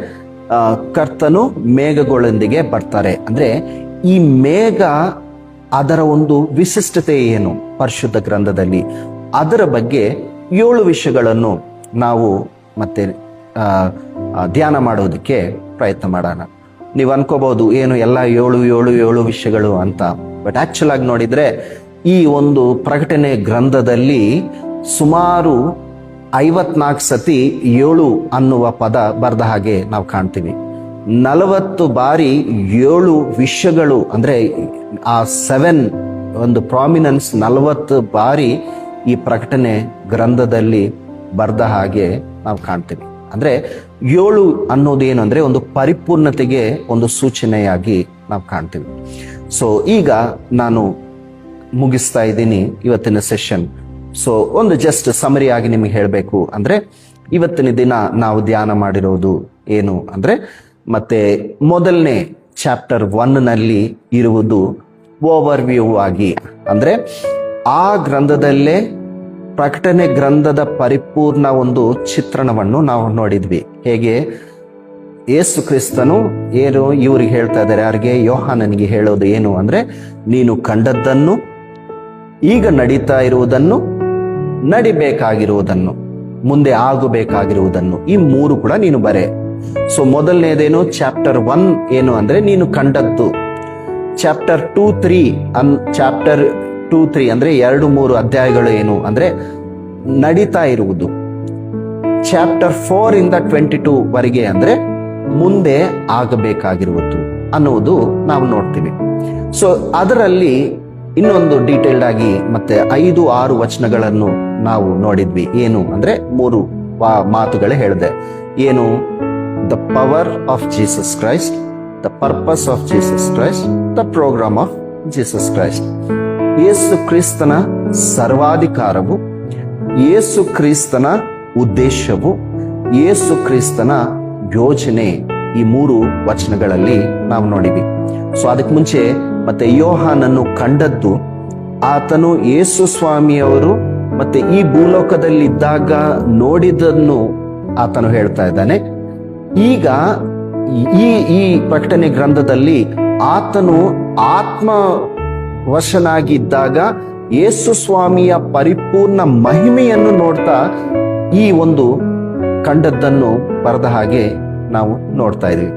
ಕರ್ತನು ಮೇಘಗಳೊಂದಿಗೆ ಬರ್ತಾರೆ. ಅಂದ್ರೆ ಈ ಮೇಘ ಅದರ ಒಂದು ವಿಶಿಷ್ಟತೆ ಏನು ಪರಿಶುದ್ಧ ಗ್ರಂಥದಲ್ಲಿ, ಅದರ ಬಗ್ಗೆ 7 ವಿಷಯಗಳನ್ನು ನಾವು ಮತ್ತೆ ಧ್ಯಾನ ಮಾಡೋದಕ್ಕೆ ಪ್ರಯತ್ನ ಮಾಡೋಣ. ನೀವು ಅನ್ಕೋಬಹುದು ಏನು ಎಲ್ಲ 7 ವಿಷಯಗಳು ಅಂತ. ಬಟ್ ಆಕ್ಚುಲ್ ಆಗಿ ನೋಡಿದ್ರೆ ಈ ಒಂದು ಪ್ರಕಟಣೆ ಗ್ರಂಥದಲ್ಲಿ ಸುಮಾರು 54 ಸತಿ 7 ಅನ್ನುವ ಪದ ಬರೆದ ಹಾಗೆ ನಾವು ಕಾಣ್ತೀವಿ. 40 ಬಾರಿ 7 ವಿಷಯಗಳು, ಅಂದ್ರೆ ಆ 7 ಒಂದು ಪ್ರಾಮಿನೆನ್ಸ್ 40 ಬಾರಿ ಈ ಪ್ರಕಟಣೆ ಗ್ರಂಥದಲ್ಲಿ ಬರೆದ ಹಾಗೆ ನಾವು ಕಾಣ್ತೀವಿ. ಅಂದ್ರೆ 7 ಅನ್ನೋದೇನು ಅಂದ್ರೆ ಒಂದು ಪರಿಪೂರ್ಣತೆಗೆ ಒಂದು ಸೂಚನೆಯಾಗಿ ನಾವು ಕಾಣ್ತೀವಿ. ಸೊ ಈಗ ನಾನು ಮುಗಿಸ್ತಾ ಇದ್ದೀನಿ ಇವತ್ತಿನ ಸೆಷನ್. ಸೊ ಒಂದು ಜಸ್ಟ್ ಸಮರಿ ಆಗಿ ನಿಮಗೆ ಹೇಳಬೇಕು ಅಂದ್ರೆ, ಇವತ್ತಿನ ದಿನ ನಾವು ಧ್ಯಾನ ಮಾಡಿರೋದು ಏನು ಅಂದ್ರೆ, ಮತ್ತೆ ಮೊದಲನೇ ಚಾಪ್ಟರ್ 1 ನಲ್ಲಿ ಇರುವುದು ಓವರ್ ವ್ಯೂ ಆಗಿ, ಅಂದ್ರೆ ಆ ಗ್ರಂಥದಲ್ಲೇ ಪ್ರಕಟಣೆ ಗ್ರಂಥದ ಪರಿಪೂರ್ಣ ಒಂದು ಚಿತ್ರಣವನ್ನು ನಾವು ನೋಡಿದ್ವಿ. ಹೇಗೆ ಯೇಸು ಕ್ರಿಸ್ತನು ಏನು ಇವ್ರಿಗೆ ಹೇಳ್ತಾ ಇದ್ದಾರೆ, ಯಾರಿಗೆ? ಯೋಹಾನನಿಗೆ ಹೇಳೋದು ಏನು ಅಂದ್ರೆ, ನೀನು ಕಂಡದ್ದನ್ನು, ಈಗ ನಡೀತಾ ಇರುವುದನ್ನು, ನಡಿಬೇಕಾಗಿರುವುದನ್ನು, ಮುಂದೆ ಆಗಬೇಕಾಗಿರುವುದನ್ನು, ಈ 3 ಕೂಡ ನೀನು ಬರೆ. ಸೊ ಮೊದಲನೇದೇನು? ಚಾಪ್ಟರ್ 1 ಏನು ಅಂದ್ರೆ ನೀನು ಕಂಡದ್ದು. ಚಾಪ್ಟರ್ 2-3 ಅಂದ್ರೆ 2-3 ಅಧ್ಯಾಯಗಳು ಏನು ಅಂದ್ರೆ ನಡೀತಾ ಇರುವುದು. ಚಾಪ್ಟರ್ 4 ಇಂದ 22 ವರೆಗೆ ಅಂದ್ರೆ ಮುಂದೆ ಆಗಬೇಕಾಗಿರುವುದು ಅನ್ನುವುದು ನಾವು ನೋಡ್ತೀವಿ. ಸೊ ಅದರಲ್ಲಿ ಇನ್ನೊಂದು ಡೀಟೇಲ್ಡ್ ಆಗಿ ಮತ್ತೆ 5-6 ವಚನಗಳನ್ನು ನಾವು ನೋಡಿದ್ವಿ. ಏನು ಅಂದ್ರೆ 3 ಮಾತುಗಳೇ ಹೇಳಿದೆ. ಏನು? The power of Jesus Christ, the purpose of Jesus Christ, the program of Jesus Christ. ಯೇಸು ಕ್ರಿಸ್ತನ ಸರ್ವಾಧಿಕಾರವು, ಯೇಸು ಕ್ರಿಸ್ತನ ಉದ್ದೇಶವು, ಯೇಸು ಕ್ರಿಸ್ತನ ಯೋಜನೆ, ಈ 3 ವಚನಗಳಲ್ಲಿ ನಾವು ನೋಡಿವಿ. ಸೊ ಅದಕ್ಕೆ ಮುಂಚೆ ಮತ್ತೆ ಯೋಹಾನನ್ನು ಕಂಡದ್ದು, ಆತನು ಯೇಸು ಸ್ವಾಮಿಯವರು ಮತ್ತೆ ಈ ಭೂಲೋಕದಲ್ಲಿದ್ದಾಗ ನೋಡಿದನ್ನು ಆತನು ಹೇಳ್ತಾ ಇದ್ದಾನೆ. ಈಗ ಈ ಪ್ರಕಟಣೆ ಗ್ರಂಥದಲ್ಲಿ ಆತನು ಆತ್ಮ ವಶನಾಗಿದ್ದಾಗ ಯೇಸು ಸ್ವಾಮಿಯ ಪರಿಪೂರ್ಣ ಮಹಿಮೆಯನ್ನು ನೋಡ್ತಾ ಈ ಒಂದು ಕಂಡದ್ದನ್ನು ಬರೆದ ಹಾಗೆ ನಾವು ನೋಡ್ತಾ ಇದೀವಿ.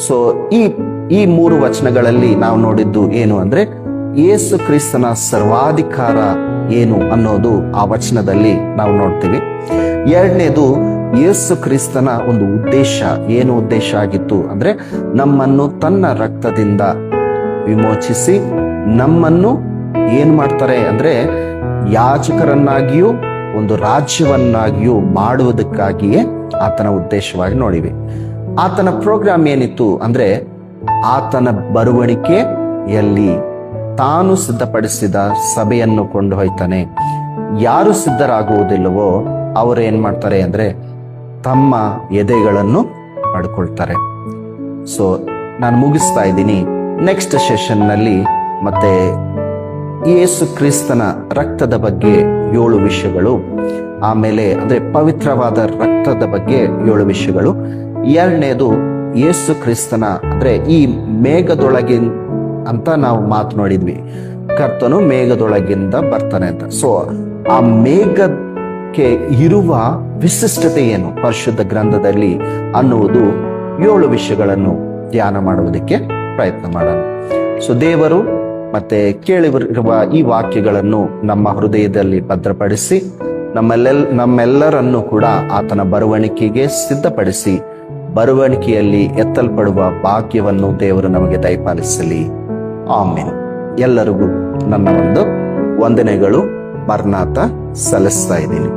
ಸೊ ಈ 3 ವಚನಗಳಲ್ಲಿ ನಾವು ನೋಡಿದ್ದು ಏನು ಅಂದ್ರೆ, ಯೇಸು ಕ್ರಿಸ್ತನ ಸರ್ವಾಧಿಕಾರ ಏನು ಅನ್ನೋದು ಆ ವಚನದಲ್ಲಿ ನಾವು ನೋಡ್ತೀವಿ. 2ನೇದು, ಯೇಸು ಕ್ರಿಸ್ತನ ಒಂದು ಉದ್ದೇಶ ಏನು ಉದ್ದೇಶ ಆಗಿತ್ತು ಅಂದ್ರೆ, ನಮ್ಮನ್ನು ತನ್ನ ರಕ್ತದಿಂದ ವಿಮೋಚಿಸಿ ನಮ್ಮನ್ನು ಏನ್ ಮಾಡ್ತಾರೆ ಅಂದ್ರೆ ಯಾಜಕರನ್ನಾಗಿಯೂ ಒಂದು ರಾಜ್ಯವನ್ನಾಗಿಯೂ ಮಾಡುವುದಕ್ಕಾಗಿಯೇ ಆತನ ಉದ್ದೇಶವಾಗಿ ನೋಡಿವಿ. ಆತನ ಪ್ರೋಗ್ರಾಮ್ ಏನಿತ್ತು ಅಂದ್ರೆ, ಆತನ ಬರುವಣಿಕೆಯಲ್ಲಿ ತಾನು ಸಿದ್ಧಪಡಿಸಿದ ಸಭೆಯನ್ನು ಕೊಂಡು ಹೋಯ್ತಾನೆ. ಯಾರು ಸಿದ್ಧರಾಗುವುದಿಲ್ಲವೋ ಅವರು ಏನ್ ಮಾಡ್ತಾರೆ ಅಂದ್ರೆ ತಮ್ಮ ಎದೆಗಳನ್ನು ಪಡ್ಕೊಳ್ತಾರೆ. ಸೊ ನಾನು ಮುಗಿಸ್ತಾ ಇದ್ದೀನಿ. ನೆಕ್ಸ್ಟ್ ಸೆಷನ್ ನಲ್ಲಿ ಮತ್ತೆ ಯೇಸು ಕ್ರಿಸ್ತನ ರಕ್ತದ ಬಗ್ಗೆ 7 ವಿಷಯಗಳು, ಆಮೇಲೆ ಅಂದ್ರೆ ಪವಿತ್ರವಾದ ರಕ್ತದ ಬಗ್ಗೆ 7 ವಿಷಯಗಳು. ಎರಡನೇದು ಯೇಸು ಕ್ರಿಸ್ತನ ಅಂದ್ರೆ ಈ ಮೇಘದೊಳಗಿನ ಅಂತ ನಾವು ಮಾತನಾಡಿದ್ವಿ, ಕರ್ತನು ಮೇಘದೊಳಗಿಂದ ಬರ್ತಾನೆ ಅಂತ. ಸೊ ಆ ಮೇಘಕ್ಕೆ ಇರುವ ವಿಶಿಷ್ಟತೆ ಏನು ಪರಿಶುದ್ಧ ಗ್ರಂಥದಲ್ಲಿ ಅನ್ನುವುದು 7 ವಿಷಯಗಳನ್ನು ಧ್ಯಾನ ಮಾಡುವುದಕ್ಕೆ ಪ್ರಯತ್ನ ಮಾಡೋಣ. ಸೊ ದೇವರು ಮತ್ತೆ ಕೇಳಿರುವ ಈ ವಾಕ್ಯಗಳನ್ನು ನಮ್ಮ ಹೃದಯದಲ್ಲಿ ಭದ್ರಪಡಿಸಿ ನಮ್ಮೆಲ್ಲರನ್ನು ಕೂಡ ಆತನ ಬರುವಣಿಕೆಗೆ ಸಿದ್ಧಪಡಿಸಿ ಬರುವಣಿಕೆಯಲ್ಲಿ ಎತ್ತಲ್ಪಡುವ ಭಾಗ್ಯವನ್ನು ದೇವರು ನಮಗೆ ದಯಪಾಲಿಸಲಿ. ಆಮೆನ್. ಎಲ್ಲರಿಗೂ ನನ್ನ ಒಂದು ವಂದನೆಗಳು, ಮರ್ನಾಥ ಸಲ್ಲಿಸ್ತಾ ಇದ್ದೀನಿ.